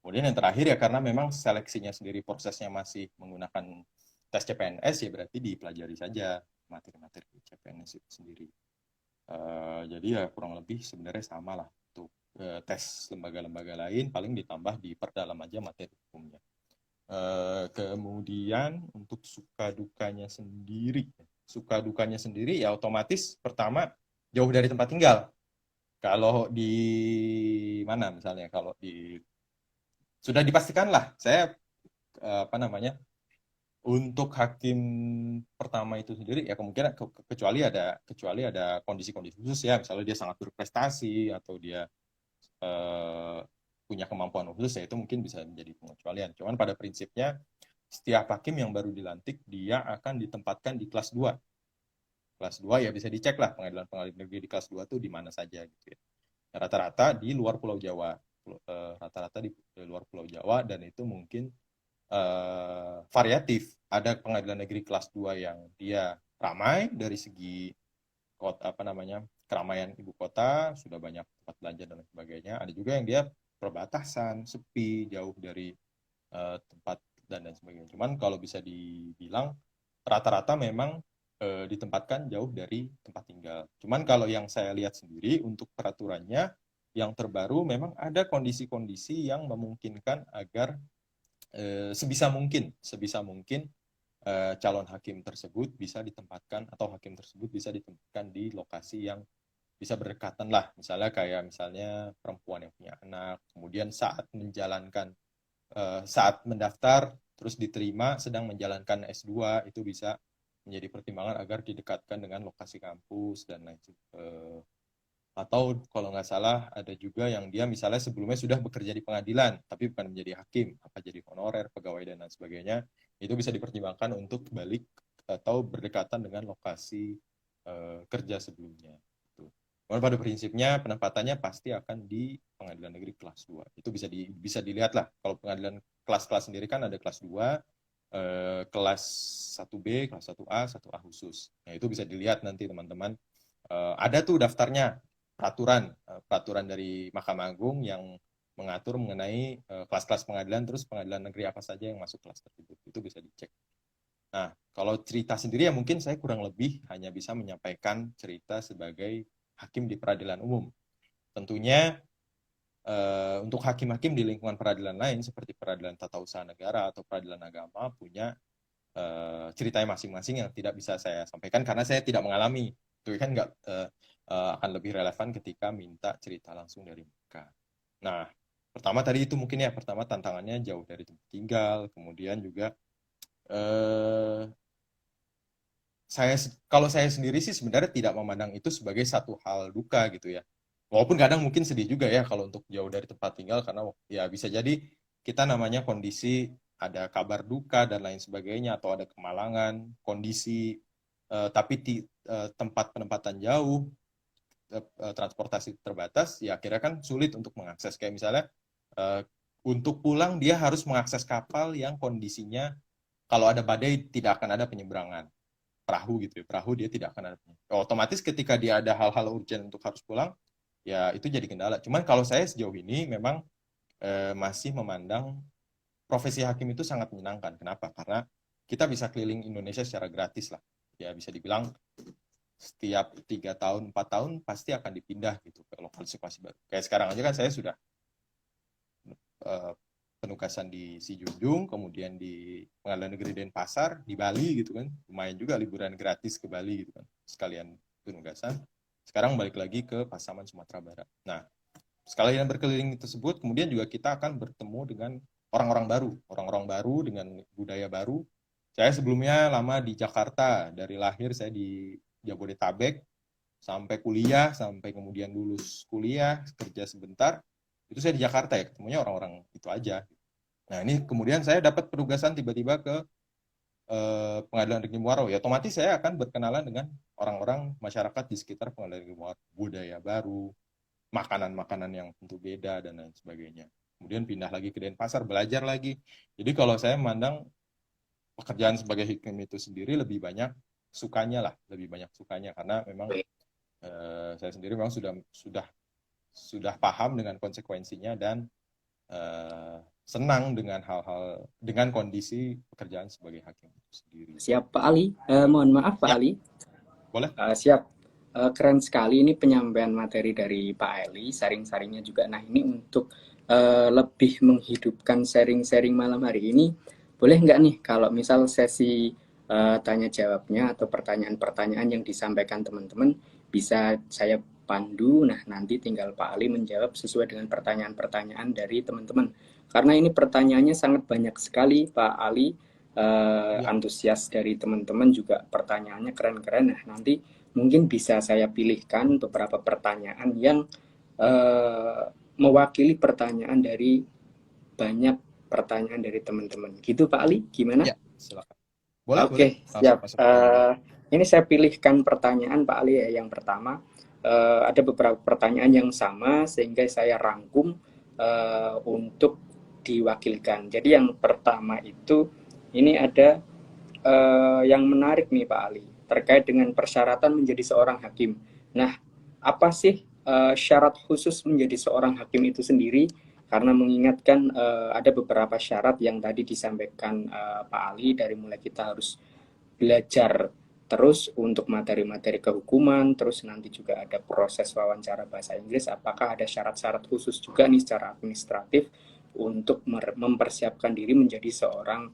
Kemudian yang terakhir ya karena memang seleksinya sendiri prosesnya masih menggunakan tes CPNS ya berarti dipelajari saja materi-materi CPNS itu sendiri. Jadi ya kurang lebih sebenarnya sama lah untuk tes lembaga-lembaga lain paling ditambah diperdalam aja materi hukumnya. Kemudian untuk suka dukanya sendiri ya otomatis pertama jauh dari tempat tinggal. Kalau di mana misalnya kalau di sudah dipastikan lah saya apa namanya untuk hakim pertama itu sendiri ya kemungkinan kecuali ada kondisi-kondisi khusus ya misalnya dia sangat berprestasi atau dia eh, punya kemampuan khusus ya itu mungkin bisa menjadi pengecualian. Cuman pada prinsipnya setiap hakim yang baru dilantik dia akan ditempatkan di kelas 2. Kelas 2 ya bisa dicek lah pengadilan negeri di kelas 2 tuh di mana saja gitu ya. Rata-rata di luar Pulau Jawa. Rata-rata di luar Pulau Jawa dan itu mungkin variatif. Ada pengadilan negeri kelas 2 yang dia ramai dari segi kota apa namanya keramaian ibu kota, sudah banyak tempat belanja dan lain sebagainya. Ada juga yang dia perbatasan, sepi, jauh dari tempat dan lain sebagainya. Cuman kalau bisa dibilang rata-rata memang ditempatkan jauh dari tempat tinggal. Cuman kalau yang saya lihat sendiri untuk peraturannya yang terbaru memang ada kondisi-kondisi yang memungkinkan agar sebisa mungkin calon hakim tersebut bisa ditempatkan atau hakim tersebut bisa ditempatkan di lokasi yang bisa berdekatan lah. Misalnya perempuan yang punya anak, kemudian saat mendaftar terus diterima sedang menjalankan S2 itu bisa menjadi pertimbangan agar didekatkan dengan lokasi kampus dan lain sebagainya. Atau kalau nggak salah ada juga yang dia misalnya sebelumnya sudah bekerja di pengadilan tapi bukan menjadi hakim, apa jadi honorer, pegawai dan lain sebagainya, itu bisa dipertimbangkan untuk balik atau berdekatan dengan lokasi kerja sebelumnya. Gitu. Pada prinsipnya penempatannya pasti akan di pengadilan negeri kelas 2. Itu bisa dilihat lah. Kalau pengadilan kelas-kelas sendiri kan ada kelas 2, kelas 1B, kelas 1A, 1A khusus. Nah, itu bisa dilihat nanti teman-teman. Ada tuh daftarnya peraturan dari Mahkamah Agung yang mengatur mengenai kelas-kelas pengadilan, terus pengadilan negeri apa saja yang masuk kelas tersebut. Itu bisa dicek. Nah, kalau cerita sendiri ya mungkin saya kurang lebih hanya bisa menyampaikan cerita sebagai hakim di peradilan umum. Tentunya untuk hakim-hakim di lingkungan peradilan lain seperti peradilan tata usaha negara atau peradilan agama punya ceritanya masing-masing yang tidak bisa saya sampaikan karena saya tidak mengalami. Itu kan nggak akan lebih relevan ketika minta cerita langsung dari mereka. Nah, pertama tadi itu mungkin ya, pertama tantangannya jauh dari tempat tinggal, kemudian juga kalau saya sendiri sih sebenarnya tidak memandang itu sebagai satu hal duka gitu ya. Walaupun kadang mungkin sedih juga ya kalau untuk jauh dari tempat tinggal karena ya bisa jadi kita namanya kondisi ada kabar duka dan lain sebagainya atau ada kemalangan, kondisi tapi tempat penempatan jauh transportasi terbatas, ya akhirnya kan sulit untuk mengakses. Kayak misalnya untuk pulang dia harus mengakses kapal yang kondisinya kalau ada badai tidak akan ada penyeberangan. Perahu gitu ya, perahu dia tidak akan ada. Otomatis ketika dia ada hal-hal urgent untuk harus pulang, ya itu jadi kendala. Cuman kalau saya sejauh ini memang masih memandang profesi hakim itu sangat menyenangkan. Kenapa? Karena kita bisa keliling Indonesia secara gratis lah. Ya bisa dibilang setiap 3 tahun, 4 tahun pasti akan dipindah gitu ke lokasi-lokasi baru. Kayak sekarang aja kan saya sudah penugasan di Sijunjung, kemudian di Pengadilan Negeri Denpasar, di Bali gitu kan. Lumayan juga liburan gratis ke Bali gitu kan. Sekalian penugasan. Sekarang balik lagi ke Pasaman, Sumatera Barat. Nah, sekalian berkeliling tersebut, kemudian juga kita akan bertemu dengan orang-orang baru dengan budaya baru. Saya sebelumnya lama di Jakarta, dari lahir saya di Jabodetabek, sampai kuliah, sampai kemudian lulus kuliah, kerja sebentar, itu saya di Jakarta ya, ketemunya orang-orang itu aja. Nah ini kemudian saya dapat penugasan tiba-tiba ke Pengadilan Negeri Muaro, ya otomatis saya akan berkenalan dengan orang-orang masyarakat di sekitar Pengadilan Negeri Muaro, budaya baru, makanan-makanan yang tentu beda dan lain sebagainya. Kemudian pindah lagi ke Denpasar, belajar lagi. Jadi kalau saya memandang pekerjaan sebagai hakim itu sendiri lebih banyak sukanya lah, lebih banyak sukanya karena memang saya sendiri memang sudah paham dengan konsekuensinya dan senang dengan hal-hal dengan kondisi pekerjaan sebagai hakim itu sendiri. Siap Pak Ali, mohon maaf Pak Ya. Ali. Boleh? Siap. Keren sekali ini penyampaian materi dari Pak Ali, sharing-sharingnya juga. Nah ini untuk lebih menghidupkan sharing-sharing malam hari ini, boleh nggak nih kalau misal sesi tanya jawabnya atau pertanyaan-pertanyaan yang disampaikan teman-teman bisa saya pandu, nah nanti tinggal Pak Ali menjawab sesuai dengan pertanyaan-pertanyaan dari teman-teman. Karena ini pertanyaannya sangat banyak sekali Pak Ali, antusias dari teman-teman juga pertanyaannya keren-keren. Nah nanti mungkin bisa saya pilihkan beberapa pertanyaan yang mewakili pertanyaan dari banyak pertanyaan dari teman-teman. Gitu Pak Ali, gimana? Ya, silakan. Boleh, Oke, boleh. siap. Masuk. Ini saya pilihkan pertanyaan Pak Ali ya. Yang pertama, ada beberapa pertanyaan yang sama sehingga saya rangkum untuk diwakilkan. Jadi yang pertama itu, ini ada yang menarik nih Pak Ali, terkait dengan persyaratan menjadi seorang hakim. Nah, apa sih syarat khusus menjadi seorang hakim itu sendiri? Karena mengingatkan ada beberapa syarat yang tadi disampaikan Pak Ali, dari mulai kita harus belajar terus untuk materi-materi kehukuman, terus nanti juga ada proses wawancara bahasa Inggris. Apakah ada syarat-syarat khusus juga nih secara administratif untuk mempersiapkan diri menjadi seorang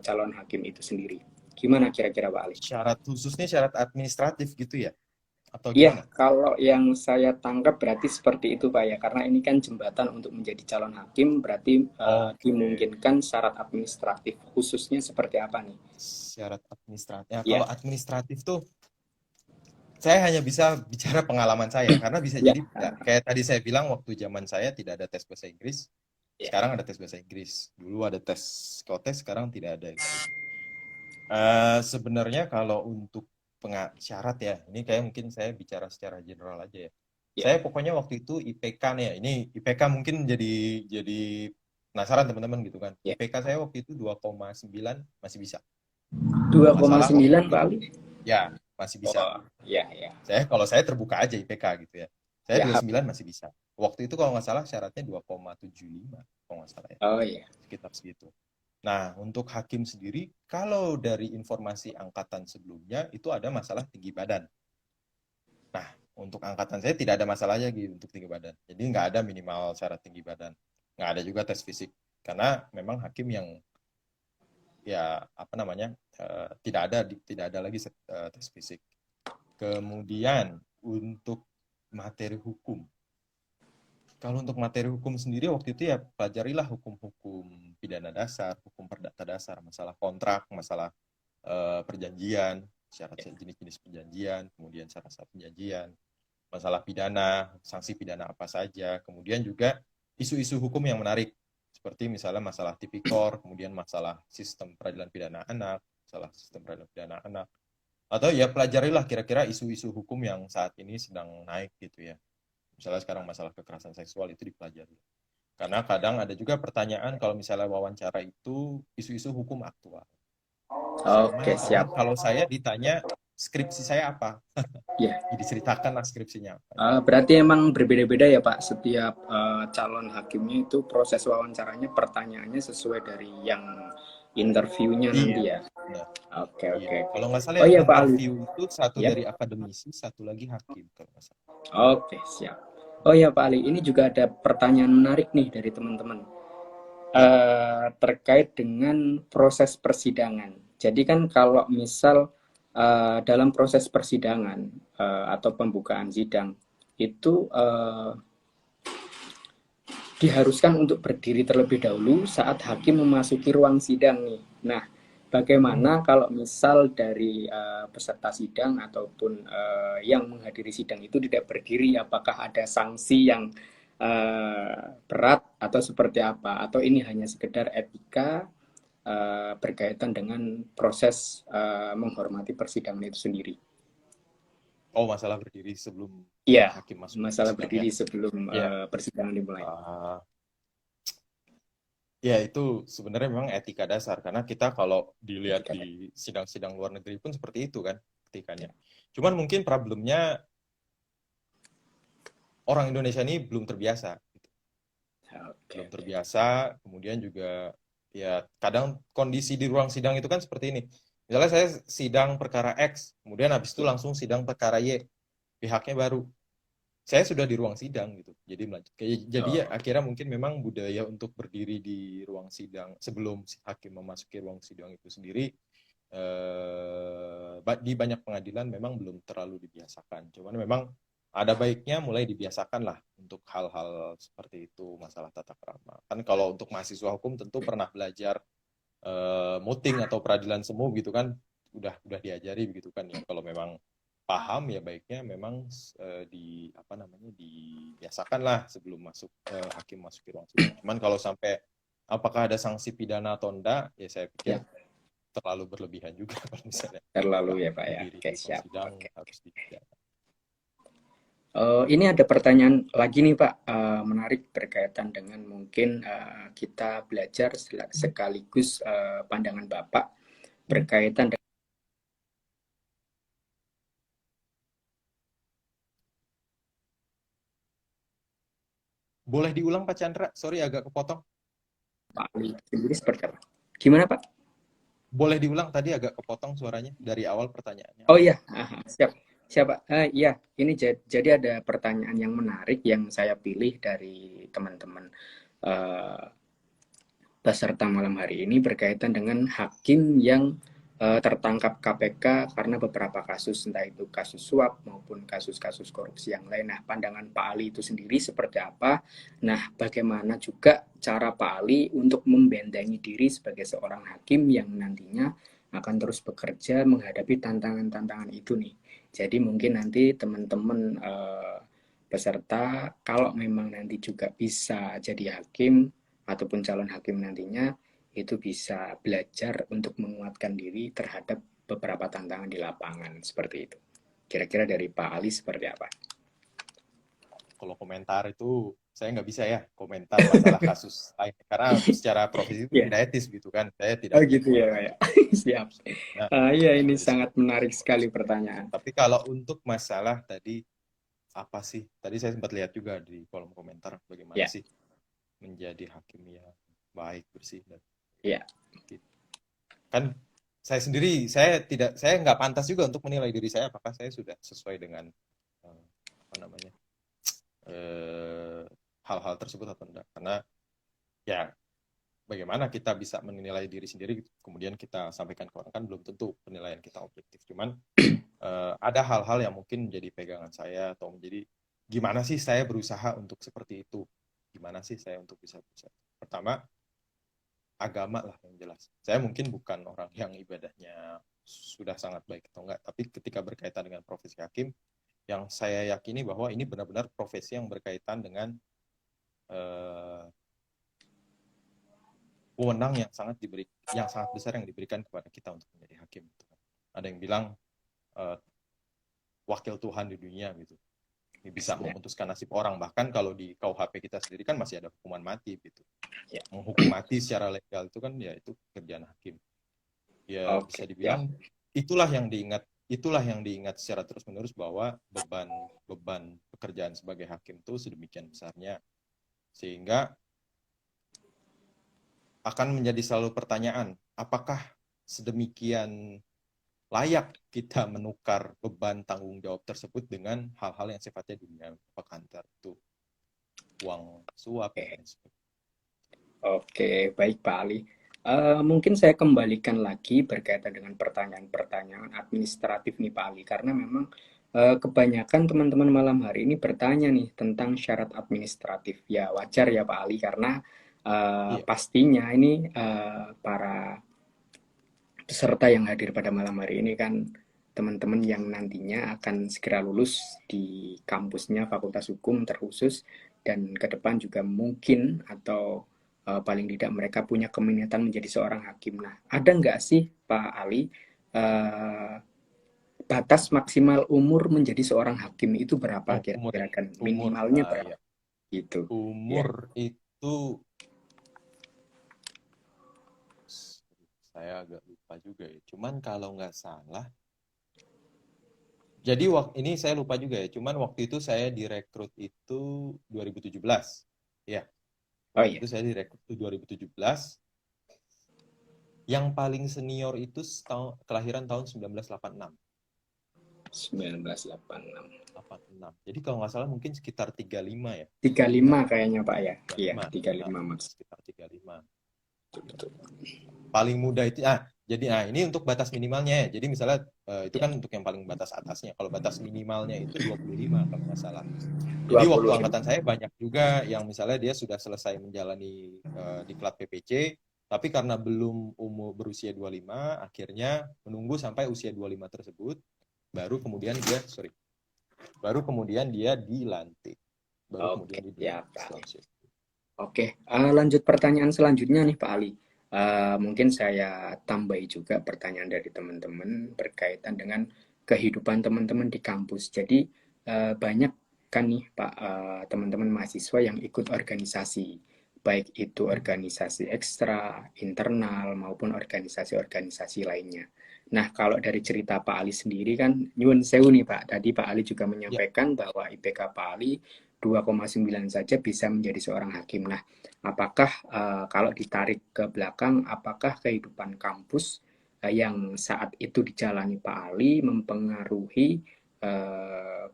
calon hakim itu sendiri? Gimana kira-kira Pak Ali? Syarat khususnya syarat administratif gitu ya? Atau Iya, gimana? kalau yang saya tangkap berarti seperti itu Pak ya, karena ini kan jembatan untuk menjadi calon hakim, berarti dimungkinkan syarat administratif khususnya seperti apa nih? Syarat administratif. Ya, Iya, kalau administratif tuh saya hanya bisa bicara pengalaman saya karena bisa iya, jadi ya, kayak tadi saya bilang waktu zaman saya tidak ada tes bahasa Inggris, iya, sekarang ada tes bahasa Inggris. Dulu ada tes psikotes, sekarang tidak ada. Sebenarnya kalau untuk syarat ya, ini kayak mungkin saya bicara secara general aja ya. iya. Saya pokoknya waktu itu IPK nih ya. Ini IPK mungkin jadi penasaran teman-teman gitu kan. Ya. IPK saya waktu itu 2,9 masih bisa. 2,9 Pak Ali? Ya, masih bisa. Oh, iya, iya. Kalau saya terbuka aja IPK gitu ya. Saya Ya, 29 masih bisa. Waktu itu kalau nggak salah syaratnya 2,75 kalau nggak salah ya. oh iya. Sekitar segitu. Nah, untuk hakim sendiri, kalau dari informasi angkatan sebelumnya, itu ada masalah tinggi badan. Nah, untuk angkatan saya tidak ada masalahnya gitu untuk tinggi badan. Jadi nggak ada minimal syarat tinggi badan. Nggak ada juga tes fisik. Karena memang hakim yang ya apa namanya tidak ada lagi tes fisik. Kemudian untuk materi hukum. Kalau untuk materi hukum sendiri waktu itu ya pelajarilah hukum-hukum pidana dasar, hukum perdata dasar, masalah kontrak, masalah perjanjian, syarat jenis-jenis perjanjian, kemudian syarat-syarat perjanjian, masalah pidana, sanksi pidana apa saja, kemudian juga isu-isu hukum yang menarik, seperti misalnya masalah tipikor, kemudian masalah sistem peradilan pidana anak, masalah sistem peradilan pidana anak, Atau ya pelajarilah kira-kira isu-isu hukum yang saat ini sedang naik gitu ya. Misalnya sekarang masalah kekerasan seksual itu dipelajari. Karena kadang ada juga pertanyaan kalau misalnya wawancara itu isu-isu hukum aktual. Sama Oke, siap. kalau saya ditanya skripsi saya apa, Ya, jadi ceritakanlah skripsinya apa. berarti emang berbeda-beda ya Pak, setiap calon hakimnya itu proses wawancaranya, pertanyaannya sesuai dari yang interviewnya nanti Iya, ya. benar. Oke, Iya. oke. Kalau nggak salah Oh yang iya Pak Ali. interview itu satu Ya. dari akademisi, satu lagi hakim kalau nggak salah. Oke, siap. Oh ya Pak Ali, ini juga ada pertanyaan menarik nih dari teman-teman. Ya, Terkait dengan proses persidangan. Jadi kan kalau misal dalam proses persidangan atau pembukaan sidang itu diharuskan untuk berdiri terlebih dahulu saat hakim memasuki ruang sidang nih. Nah, bagaimana kalau misal dari peserta sidang ataupun yang menghadiri sidang itu tidak berdiri, apakah ada sanksi yang berat atau seperti apa? Atau ini hanya sekedar etika berkaitan dengan proses menghormati persidangan itu sendiri? oh masalah berdiri sebelum Iya, hakim masuk ke masalah sidang ya. berdiri sebelum Ya, persidangan dimulai. ya itu sebenarnya memang etika dasar karena kita kalau dilihat Etika. di sidang-sidang luar negeri pun seperti itu kan etikanya. Cuman mungkin problemnya orang Indonesia ini belum terbiasa. Oke, Belum oke. terbiasa, kemudian juga ya kadang kondisi di ruang sidang itu kan seperti ini. Misalnya saya sidang perkara X, kemudian habis itu langsung sidang perkara Y, pihaknya baru. Saya sudah di ruang sidang gitu. Jadi jadi ya Oh, akhirnya mungkin memang budaya untuk berdiri di ruang sidang sebelum si hakim memasuki ruang sidang itu sendiri di banyak pengadilan memang belum terlalu dibiasakan. Cuman memang ada baiknya mulai dibiasakan lah untuk hal-hal seperti itu, masalah tata krama. Kan kalau untuk mahasiswa hukum tentu pernah belajar muting atau peradilan semu gitu kan, udah diajari begitu kan ya. Kalau memang paham ya baiknya memang di apa namanya dibiasakan lah sebelum masuk hakim masuk ke ruang sidang. Cuman kalau sampai apakah ada sanksi pidana atau enggak, ya saya pikir ya, terlalu berlebihan juga kalau misalnya terlalu ya Pak ya. berdiri Oke, di ruang siap. sidang Oke. harus dipidana. Ini ada pertanyaan lagi nih Pak, menarik berkaitan dengan mungkin kita belajar sekaligus pandangan Bapak berkaitan dengan Boleh diulang Pak Chandra? Sorry agak kepotong. Pak Ali sendiri seperti apa? Gimana Pak? Boleh diulang tadi agak kepotong suaranya dari awal pertanyaannya Oh apa? iya, siap. Siapa? Iya, ini jadi ada pertanyaan yang menarik yang saya pilih dari teman-teman eh, peserta malam hari ini berkaitan dengan hakim yang tertangkap KPK karena beberapa kasus, entah itu kasus suap maupun kasus-kasus korupsi yang lain. Nah, pandangan Pak Ali itu sendiri seperti apa? Nah, bagaimana juga cara Pak Ali untuk membentengi diri sebagai seorang hakim yang nantinya akan terus bekerja menghadapi tantangan-tantangan itu nih. Jadi mungkin nanti teman-teman peserta kalau memang nanti juga bisa jadi hakim ataupun calon hakim nantinya itu bisa belajar untuk menguatkan diri terhadap beberapa tantangan di lapangan seperti itu. Kira-kira dari Pak Ali seperti apa? Kalau komentar itu saya nggak bisa ya komentar masalah kasus lain karena secara profesi itu Ya, tidak etis gitu kan. Saya oh tidak punya gitu ya, kewenangan kayak untuk siap. nah, Iya, ini jadi sangat seperti menarik itu sekali seperti itu. pertanyaan. Tapi kalau untuk masalah tadi apa sih? Tadi saya sempat lihat juga di kolom komentar bagaimana Ya, sih menjadi hakim yang baik, bersih dan ya, gitu. Kan saya nggak pantas juga untuk menilai diri saya apakah saya sudah sesuai dengan apa namanya eh, hal-hal tersebut atau enggak. Karena ya bagaimana kita bisa menilai diri sendiri kemudian kita sampaikan ke orang kan belum tentu penilaian kita objektif. Cuman ada hal-hal yang mungkin menjadi pegangan saya atau menjadi gimana sih saya berusaha untuk seperti itu, gimana sih saya untuk bisa berusaha. Pertama agama lah yang jelas. Saya mungkin bukan orang yang ibadahnya sudah sangat baik atau enggak, tapi ketika berkaitan dengan profesi hakim, yang saya yakini bahwa ini benar-benar profesi yang berkaitan dengan eh, wewenang yang sangat besar yang diberikan kepada kita untuk menjadi hakim. Ada yang bilang eh, wakil Tuhan di dunia gitu. Ini bisa memutuskan nasib orang. Bahkan kalau di KUHP kita sendiri kan masih ada hukuman mati gitu. Ya. Menghukum mati secara legal itu kan ya itu kerjaan hakim. Ya bisa Oke, dibilang itulah yang diingat secara terus-menerus bahwa beban pekerjaan sebagai hakim itu sedemikian besarnya sehingga akan menjadi selalu pertanyaan, apakah sedemikian layak kita menukar beban tanggung jawab tersebut dengan hal-hal yang sifatnya dunia, apakah antar itu uang suap dan lain sebagainya. Oke, baik Pak Ali. Mungkin saya kembalikan lagi berkaitan dengan pertanyaan-pertanyaan administratif nih Pak Ali, karena memang kebanyakan teman-teman malam hari ini bertanya nih tentang syarat administratif. Ya wajar ya Pak Ali, karena Iya, pastinya ini para peserta yang hadir pada malam hari ini kan teman-teman yang nantinya akan segera lulus di kampusnya Fakultas Hukum terkhusus, dan ke depan juga mungkin atau paling tidak mereka punya keminatan menjadi seorang hakim. Nah, ada nggak sih Pak Ali uh, batas maksimal umur menjadi seorang hakim itu berapa oh kira-kira, kan umur, minimalnya ya berapa gitu ya? umur itu saya agak lupa juga ya. Cuman kalau nggak salah, jadi ini saya lupa juga ya. Cuman waktu itu saya direkrut itu 2017, ya. Oh Waktu iya, itu saya direkrut itu 2017. Yang paling senior itu kelahiran tahun 1986. 1986. 86. Jadi kalau nggak salah mungkin sekitar 35 ya. 35 35. kayaknya Pak ya. Iya, 35. 35 maksudnya. Sekitar 35. Betul. Paling muda itu jadi ini untuk batas minimalnya ya. Jadi misalnya itu Ya, kan untuk yang paling batas atasnya. Kalau batas minimalnya itu 25 kalau nggak salah. Jadi waktu 25. angkatan saya banyak juga yang misalnya dia sudah selesai menjalani diklat PPC, tapi karena belum umur berusia 25, akhirnya menunggu sampai usia 25 tersebut, baru kemudian dia dilantik. Baru Oke, kemudian dia ya dilantik Pak Ali. setelah usia. Oke, lanjut pertanyaan selanjutnya nih Pak Ali. Mungkin saya tambahi juga pertanyaan dari teman-teman berkaitan dengan kehidupan teman-teman di kampus. Jadi banyak kan nih Pak teman-teman mahasiswa yang ikut organisasi, baik itu organisasi ekstra, internal maupun organisasi-organisasi lainnya. Nah, kalau dari cerita Pak Ali sendiri kan, nyuwun sewu nih Pak. Tadi Pak Ali juga Ya, menyampaikan bahwa IPK Pak Ali 2,9 saja bisa menjadi seorang hakim. Nah, apakah kalau ditarik ke belakang, apakah kehidupan kampus yang saat itu dijalani Pak Ali mempengaruhi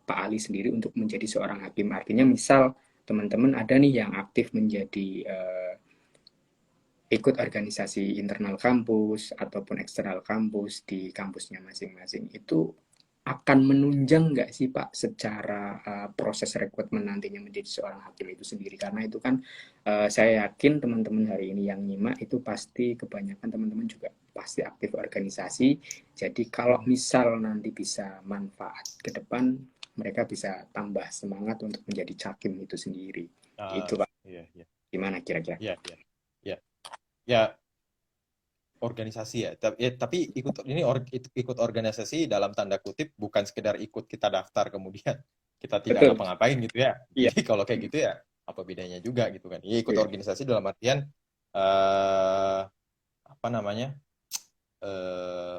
Pak Ali sendiri untuk menjadi seorang hakim? Artinya misal teman-teman ada nih yang aktif menjadi ikut organisasi internal kampus ataupun eksternal kampus di kampusnya masing-masing, itu akan menunjang nggak sih Pak secara proses rekrutmen nantinya menjadi seorang hakim itu sendiri? Karena itu kan saya yakin teman-teman hari ini yang nyimak itu pasti kebanyakan teman-teman juga pasti aktif organisasi. Jadi kalau misal nanti bisa manfaat ke depan, mereka bisa tambah semangat untuk menjadi hakim itu sendiri. Itu Pak, iya, iya, gimana kira-kira? iya, iya, iya. Ya, organisasi ya. Tapi ikut organisasi dalam tanda kutip bukan sekedar ikut kita daftar kemudian kita tidak Betul. ngapa-ngapain gitu ya. Iya. Jadi kalau kayak gitu ya apa bedanya juga gitu kan. Ya ikut Iya. organisasi dalam artian eh apa namanya?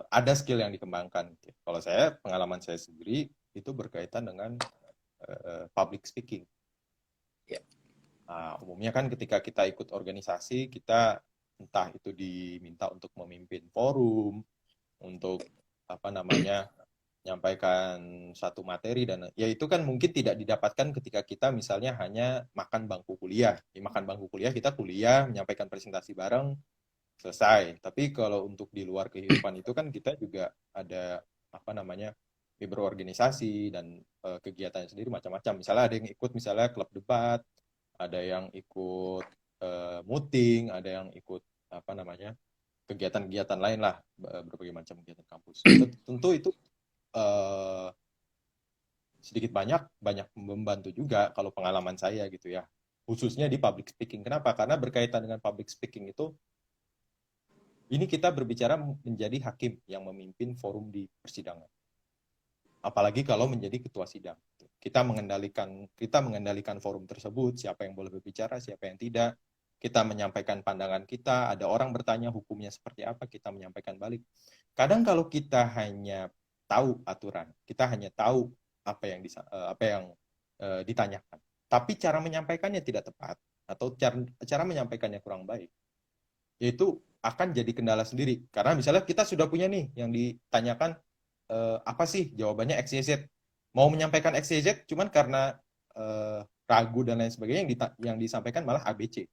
Ada skill yang dikembangkan gitu. Kalau saya pengalaman saya sendiri itu berkaitan dengan public speaking. Iya. Nah, umumnya kan ketika kita ikut organisasi, kita entah itu diminta untuk memimpin forum, untuk apa namanya, menyampaikan satu materi dan ya itu kan mungkin tidak didapatkan ketika kita misalnya hanya makan bangku kuliah. Di makan bangku kuliah kita kuliah, menyampaikan presentasi bareng, selesai. Tapi kalau untuk di luar kehidupan itu kan kita juga ada apa namanya, berorganisasi dan kegiatannya sendiri macam-macam. Misalnya ada yang ikut misalnya klub debat, ada yang ikut muting, ada yang ikut apa namanya kegiatan-kegiatan lain lah, berbagai macam kegiatan kampus. Tentu itu eh, sedikit banyak membantu juga kalau pengalaman saya gitu ya, khususnya di public speaking. Kenapa? Karena berkaitan dengan public speaking itu, ini kita berbicara menjadi hakim yang memimpin forum di persidangan. apalagi kalau menjadi ketua sidang. Kita mengendalikan forum tersebut, siapa yang boleh berbicara, siapa yang tidak. Kita menyampaikan pandangan kita, ada orang bertanya hukumnya seperti apa, kita menyampaikan balik. Kadang kalau kita hanya tahu aturan, kita hanya tahu apa yang ditanyakan, tapi cara menyampaikannya tidak tepat atau cara menyampaikannya kurang baik, itu akan jadi kendala sendiri. Karena misalnya kita sudah punya nih yang ditanyakan apa sih jawabannya XYZ. Mau menyampaikan XYZ cuman karena ragu dan lain sebagainya yang disampaikan malah ABC.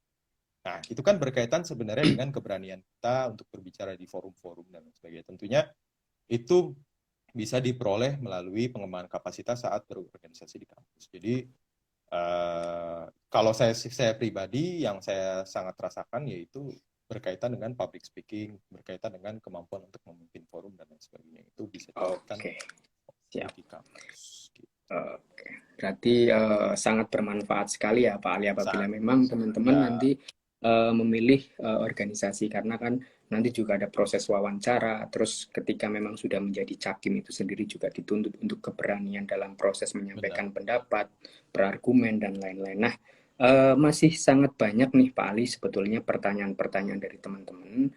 Nah, itu kan berkaitan sebenarnya dengan keberanian kita untuk berbicara di forum-forum dan lain sebagainya. Tentunya itu bisa diperoleh melalui pengembangan kapasitas saat berorganisasi di kampus. Jadi kalau saya pribadi yang saya sangat rasakan yaitu berkaitan dengan public speaking, berkaitan dengan kemampuan untuk memimpin forum dan lain sebagainya. Itu bisa dilakukan Siap. di kampus. Gitu. Oke, berarti sangat bermanfaat sekali ya Pak Ali apabila memang teman-teman nanti memilih organisasi, karena kan nanti juga ada proses wawancara, terus ketika memang sudah menjadi cakim itu sendiri juga dituntut untuk keberanian dalam proses menyampaikan pendapat, berargumen dan lain-lain. Nah, masih sangat banyak nih Pak Ali sebetulnya pertanyaan-pertanyaan dari teman-teman.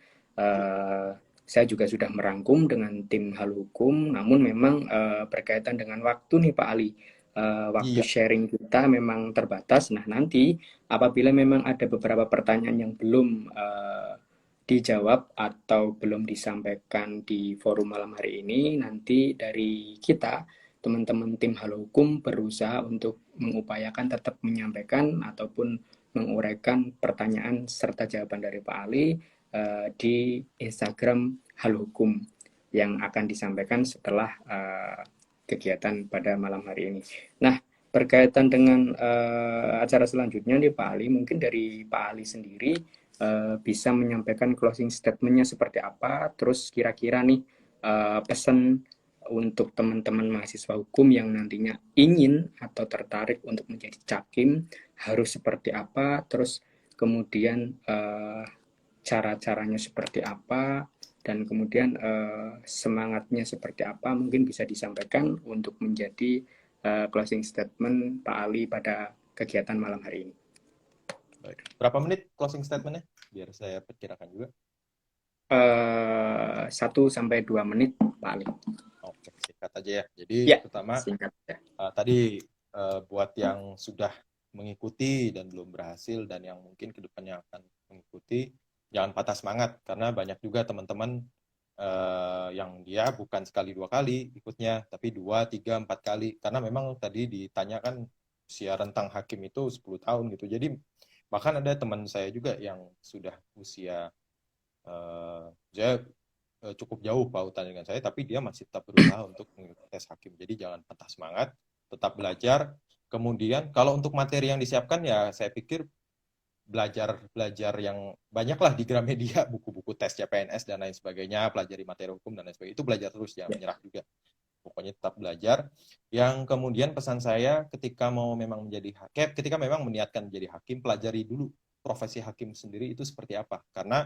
Saya juga sudah merangkum dengan tim Hal Hukum, namun memang berkaitan dengan waktu nih Pak Ali. Waktu sharing kita memang terbatas. Nah, nanti apabila memang ada beberapa pertanyaan yang belum dijawab atau belum disampaikan di forum malam hari ini, nanti dari kita, teman-teman tim Hal Hukum berusaha untuk mengupayakan tetap menyampaikan ataupun menguraikan pertanyaan serta jawaban dari Pak Ali di Instagram Hal Hukum yang akan disampaikan setelah kegiatan pada malam hari ini. Nah, berkaitan dengan acara selanjutnya nih Pak Ali, mungkin dari Pak Ali sendiri bisa menyampaikan closing statement-nya seperti apa, terus kira-kira nih pesan untuk teman-teman mahasiswa hukum yang nantinya ingin atau tertarik untuk menjadi cakim harus seperti apa, terus kemudian cara-caranya seperti apa, dan kemudian semangatnya seperti apa, mungkin bisa disampaikan untuk menjadi closing statement Pak Ali pada kegiatan malam hari ini. Baik. Berapa menit closing statement-nya? Biar saya perkirakan juga. 1-2 menit Pak Ali. Oke, singkat aja ya. Jadi pertama, tadi buat yang sudah mengikuti dan belum berhasil dan yang mungkin kedepannya akan mengikuti, jangan patah semangat, karena banyak juga teman-teman yang dia bukan sekali 2 kali ikutnya, tapi 2, 3, 4 kali. Karena memang tadi ditanyakan usia rentang hakim itu 10 tahun gitu. Jadi bahkan ada teman saya juga yang sudah usia dia cukup jauh pautan dengan saya, tapi dia masih tetap berusaha untuk mengikuti tes hakim. Jadi jangan patah semangat, tetap belajar. Kemudian kalau untuk materi yang disiapkan ya saya pikir belajar yang banyaklah di Gramedia, buku-buku tes CPNS dan lain sebagainya, pelajari materi hukum dan lain sebagainya. Itu belajar terus, jangan menyerah juga. Pokoknya tetap belajar. Yang kemudian pesan saya ketika memang meniatkan menjadi hakim, pelajari dulu profesi hakim sendiri itu seperti apa. Karena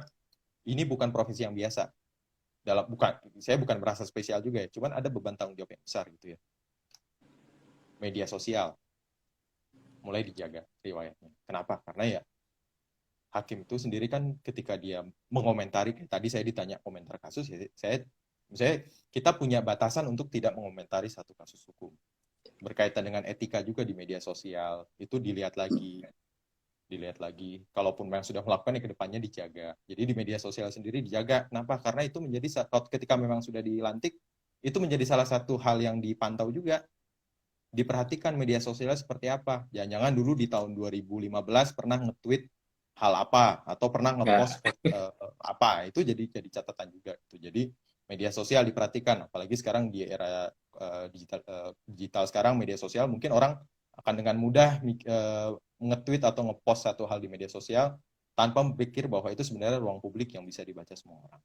ini bukan profesi yang biasa. Saya bukan merasa spesial juga ya, cuman ada beban tanggung jawab yang besar gitu ya. Media sosial mulai dijaga riwayatnya. Kenapa? Karena ya hakim itu sendiri kan ketika dia mengomentari, tadi saya ditanya komentar kasus, misalnya kita punya batasan untuk tidak mengomentari satu kasus hukum. Berkaitan dengan etika juga di media sosial, itu dilihat lagi. Kalaupun memang sudah melakukan, ya kedepannya dijaga. Jadi di media sosial sendiri dijaga. Kenapa? Karena itu menjadi, ketika memang sudah dilantik, itu menjadi salah satu hal yang dipantau juga. Diperhatikan media sosialnya seperti apa. Jangan-jangan dulu di tahun 2015 pernah nge-tweet hal apa, atau pernah nge-post apa, itu jadi catatan juga. Jadi media sosial diperhatikan, apalagi sekarang di era digital sekarang, media sosial mungkin orang akan dengan mudah nge-tweet atau nge-post satu hal di media sosial tanpa berpikir bahwa itu sebenarnya ruang publik yang bisa dibaca semua orang.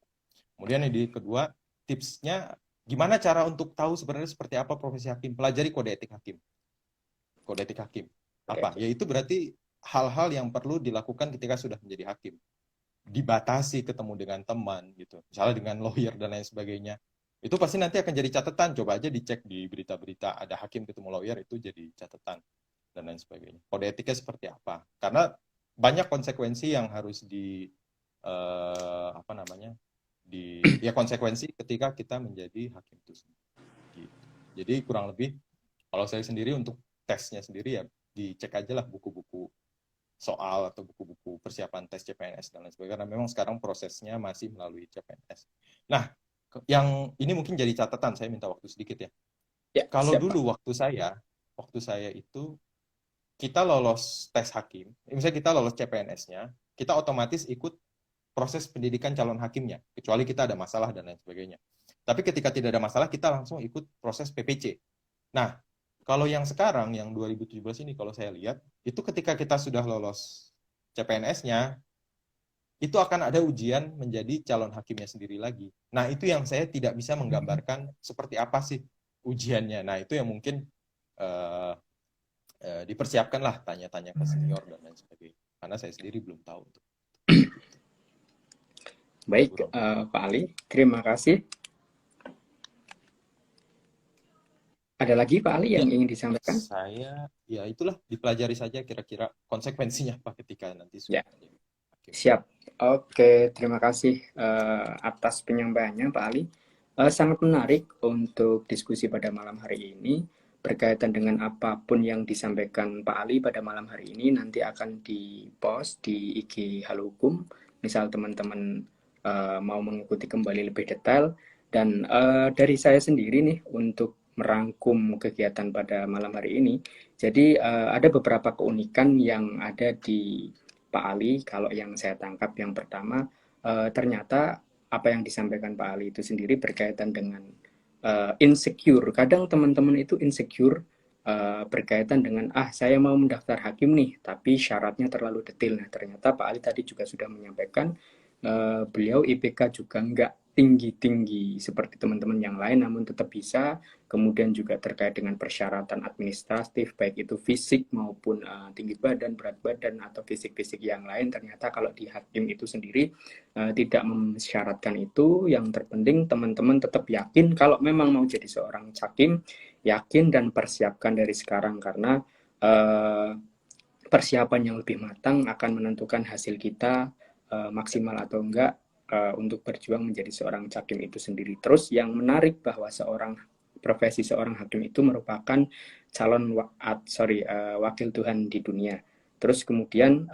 Kemudian yang kedua, tipsnya gimana cara untuk tahu sebenarnya seperti apa profesi hakim? Pelajari kode etik hakim. Kode etik hakim. Apa? Yaitu berarti hal-hal yang perlu dilakukan ketika sudah menjadi hakim. Dibatasi ketemu dengan teman gitu. Misalnya dengan lawyer dan lain sebagainya. Itu pasti nanti akan jadi catatan. Coba aja dicek di berita-berita ada hakim ketemu lawyer, itu jadi catatan dan lain sebagainya. Kode etiknya seperti apa? Karena banyak konsekuensi yang harus apa namanya, ya konsekuensi ketika kita menjadi hakim itu sendiri. Gitu. Jadi kurang lebih kalau saya sendiri untuk tesnya sendiri ya dicek aja lah buku-buku soal atau buku-buku persiapan tes CPNS dan lain sebagainya. Karena memang sekarang prosesnya masih melalui CPNS. Nah, yang ini mungkin jadi catatan, saya minta waktu sedikit ya. Ya, Kalau siap, Pak. dulu waktu saya itu kita lolos tes hakim, misalnya kita lolos CPNS-nya, kita otomatis ikut proses pendidikan calon hakimnya, kecuali kita ada masalah dan lain sebagainya. Tapi ketika tidak ada masalah, kita langsung ikut proses PPC. Nah, kalau yang sekarang, yang 2017 ini, kalau saya lihat, itu ketika kita sudah lolos CPNS-nya, itu akan ada ujian menjadi calon hakimnya sendiri lagi. Nah, itu yang saya tidak bisa menggambarkan seperti apa sih ujiannya. Nah, itu yang mungkin dipersiapkanlah, tanya-tanya ke senior dan lain sebagainya. Karena saya sendiri belum tahu. Baik, Pak Ali, terima kasih. Ada lagi Pak Ali yang ingin disampaikan? Saya, ya itulah, dipelajari saja kira-kira konsekuensinya apa ketika nanti sudah menjadi hakim. Siap. Oke, terima kasih atas penyampaiannya Pak Ali. Sangat menarik untuk diskusi pada malam hari ini. Berkaitan dengan apapun yang disampaikan Pak Ali pada malam hari ini, nanti akan di-post di IG Halo Hukum. Misal teman-teman mau mengikuti kembali lebih detail. Dan dari saya sendiri nih, untuk merangkum kegiatan pada malam hari ini, jadi ada beberapa keunikan yang ada di Pak Ali. Kalau yang saya tangkap, yang pertama, ternyata apa yang disampaikan Pak Ali itu sendiri berkaitan dengan insecure. Kadang teman-teman itu insecure berkaitan dengan, saya mau mendaftar hakim nih, tapi syaratnya terlalu detail. Nah, ternyata Pak Ali tadi juga sudah menyampaikan, beliau IPK juga nggak tinggi-tinggi seperti teman-teman yang lain, namun tetap bisa. Kemudian juga terkait dengan persyaratan administratif, baik itu fisik maupun tinggi badan, berat badan, atau fisik-fisik yang lain. Ternyata kalau di hakim itu sendiri tidak mensyaratkan itu. Yang terpenting teman-teman tetap yakin kalau memang mau jadi seorang hakim, yakin dan persiapkan dari sekarang, karena persiapan yang lebih matang akan menentukan hasil kita maksimal atau enggak untuk berjuang menjadi seorang hakim itu sendiri. Terus yang menarik bahwa profesi seorang hakim itu merupakan calon wakil Tuhan di dunia. Terus kemudian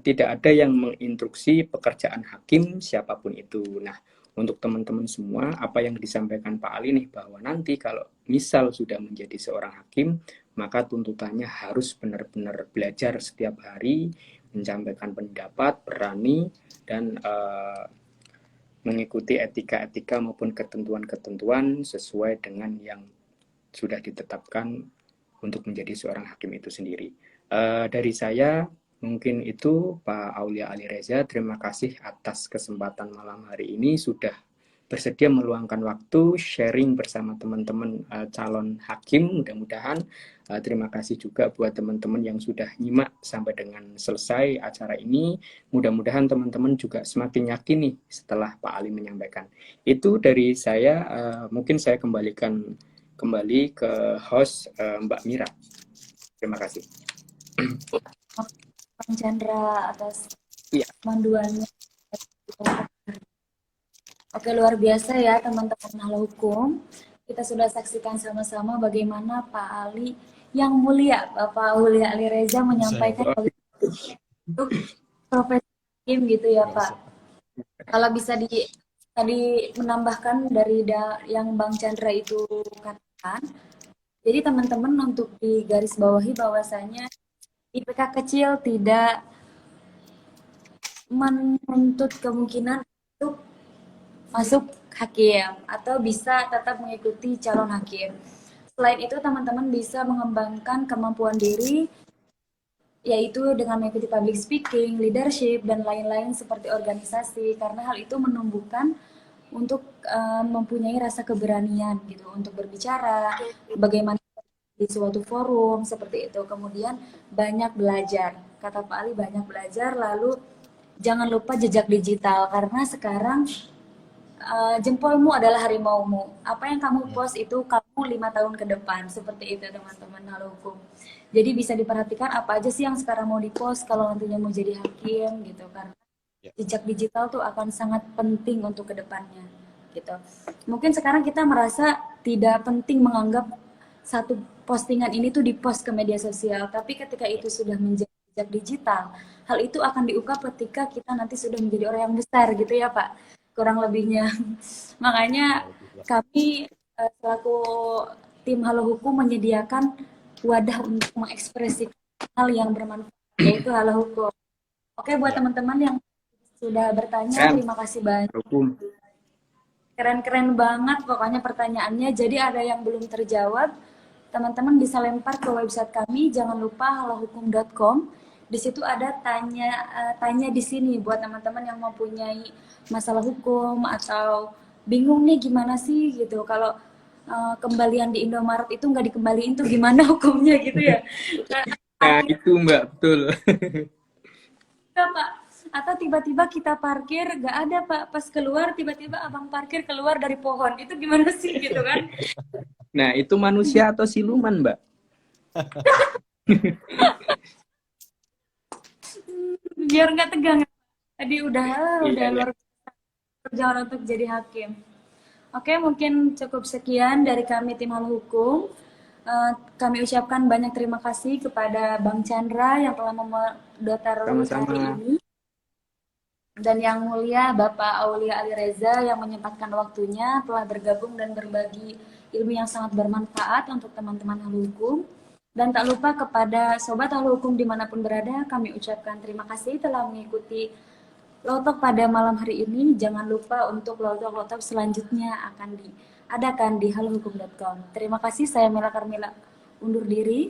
tidak ada yang menginstruksi pekerjaan hakim siapapun itu. Nah, untuk teman-teman semua, apa yang disampaikan Pak Ali nih, bahwa nanti kalau misal sudah menjadi seorang hakim, maka tuntutannya harus benar-benar belajar setiap hari, menyampaikan pendapat, berani, dan mengikuti etika-etika maupun ketentuan-ketentuan sesuai dengan yang sudah ditetapkan untuk menjadi seorang hakim itu sendiri. Dari saya, mungkin itu Pak Aulia Ali Reza. Terima kasih atas kesempatan malam hari ini, sudah bersedia meluangkan waktu sharing bersama teman-teman calon hakim. Mudah-mudahan terima kasih juga buat teman-teman yang sudah nyimak sampai dengan selesai acara ini. Mudah-mudahan teman-teman juga semakin yakin nih setelah Pak Ali menyampaikan. Itu dari saya. Mungkin saya kembalikan kembali ke host Mbak Mira. Terima kasih. Bang Chandra atas Iya. panduannya. Oke, luar biasa ya teman-teman Halo Hukum. Kita sudah saksikan sama-sama bagaimana Pak Ali yang mulia, Bapak Aulia Ali Reza menyampaikan untuk profesi hakim gitu ya Pak. Kalau bisa tadi menambahkan dari yang Bang Chandra itu katakan, jadi teman-teman untuk digarisbawahi bahwasanya IPK kecil tidak menuntut kemungkinan untuk masuk hakim atau bisa tetap mengikuti calon hakim. Selain itu, teman-teman bisa mengembangkan kemampuan diri, yaitu dengan mengikuti public speaking, leadership, dan lain-lain seperti organisasi, karena hal itu menumbuhkan untuk mempunyai rasa keberanian gitu untuk berbicara, bagaimana di suatu forum seperti itu. Kemudian banyak belajar, kata Pak Ali, banyak belajar. Lalu jangan lupa jejak digital, karena sekarang jempolmu adalah harimaumu. Apa yang kamu post itu kamu 5 tahun ke depan. Seperti itu teman-teman Halo Hukum. Jadi bisa diperhatikan apa aja sih yang sekarang mau dipost kalau nantinya mau jadi hakim gitu. Karena Ya. jejak digital tuh akan sangat penting untuk kedepannya gitu. Mungkin sekarang kita merasa tidak penting menganggap satu postingan ini tuh dipost ke media sosial, tapi ketika itu sudah menjadi jejak digital, hal itu akan diungkap ketika kita nanti sudah menjadi orang yang besar gitu ya Pak, kurang lebihnya. Makanya kami selaku tim Halo Hukum menyediakan wadah untuk mengekspresikan hal yang bermanfaat, yaitu Halo Hukum. Oke, buat Ya. teman-teman yang sudah bertanya, Keren, terima kasih banyak. hukum. Keren-keren banget pokoknya pertanyaannya. Jadi ada yang belum terjawab, teman-teman bisa lempar ke website kami. Jangan lupa halohukum.com. Di situ ada tanya di sini buat teman-teman yang mempunyai masalah hukum atau bingung nih gimana sih gitu. Kalau kembalian di Indomaret itu nggak dikembaliin tuh gimana hukumnya gitu ya. Nah, itu Mbak, betul. Enggak, Pak. Atau tiba-tiba kita parkir, nggak ada, Pak. Pas keluar, tiba-tiba abang parkir keluar dari pohon. Itu gimana sih, gitu kan? Nah, itu manusia atau siluman, Mbak? Biar nggak tegang. Tadi udah Iya, iya. luar biasa perjalanan untuk jadi hakim. Oke, mungkin cukup sekian dari kami tim Hal Hukum. Kami ucapkan banyak terima kasih kepada Bang Chandra yang telah memoderatori hari Sama-sama. ini. Dan yang mulia Bapak Aulia Ali Reza yang menyempatkan waktunya telah bergabung dan berbagi ilmu yang sangat bermanfaat untuk teman-teman Hal Hukum. Dan tak lupa kepada Sobat Hal Hukum dimanapun berada, kami ucapkan terima kasih telah mengikuti Lotok pada malam hari ini. Jangan lupa untuk lotok-lotok selanjutnya akan diadakan di halohukum.com. Terima kasih, saya Mela Karmila undur diri.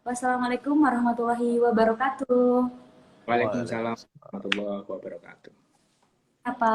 Wassalamualaikum warahmatullahi wabarakatuh. Waalaikumsalam warahmatullahi wabarakatuh. Apa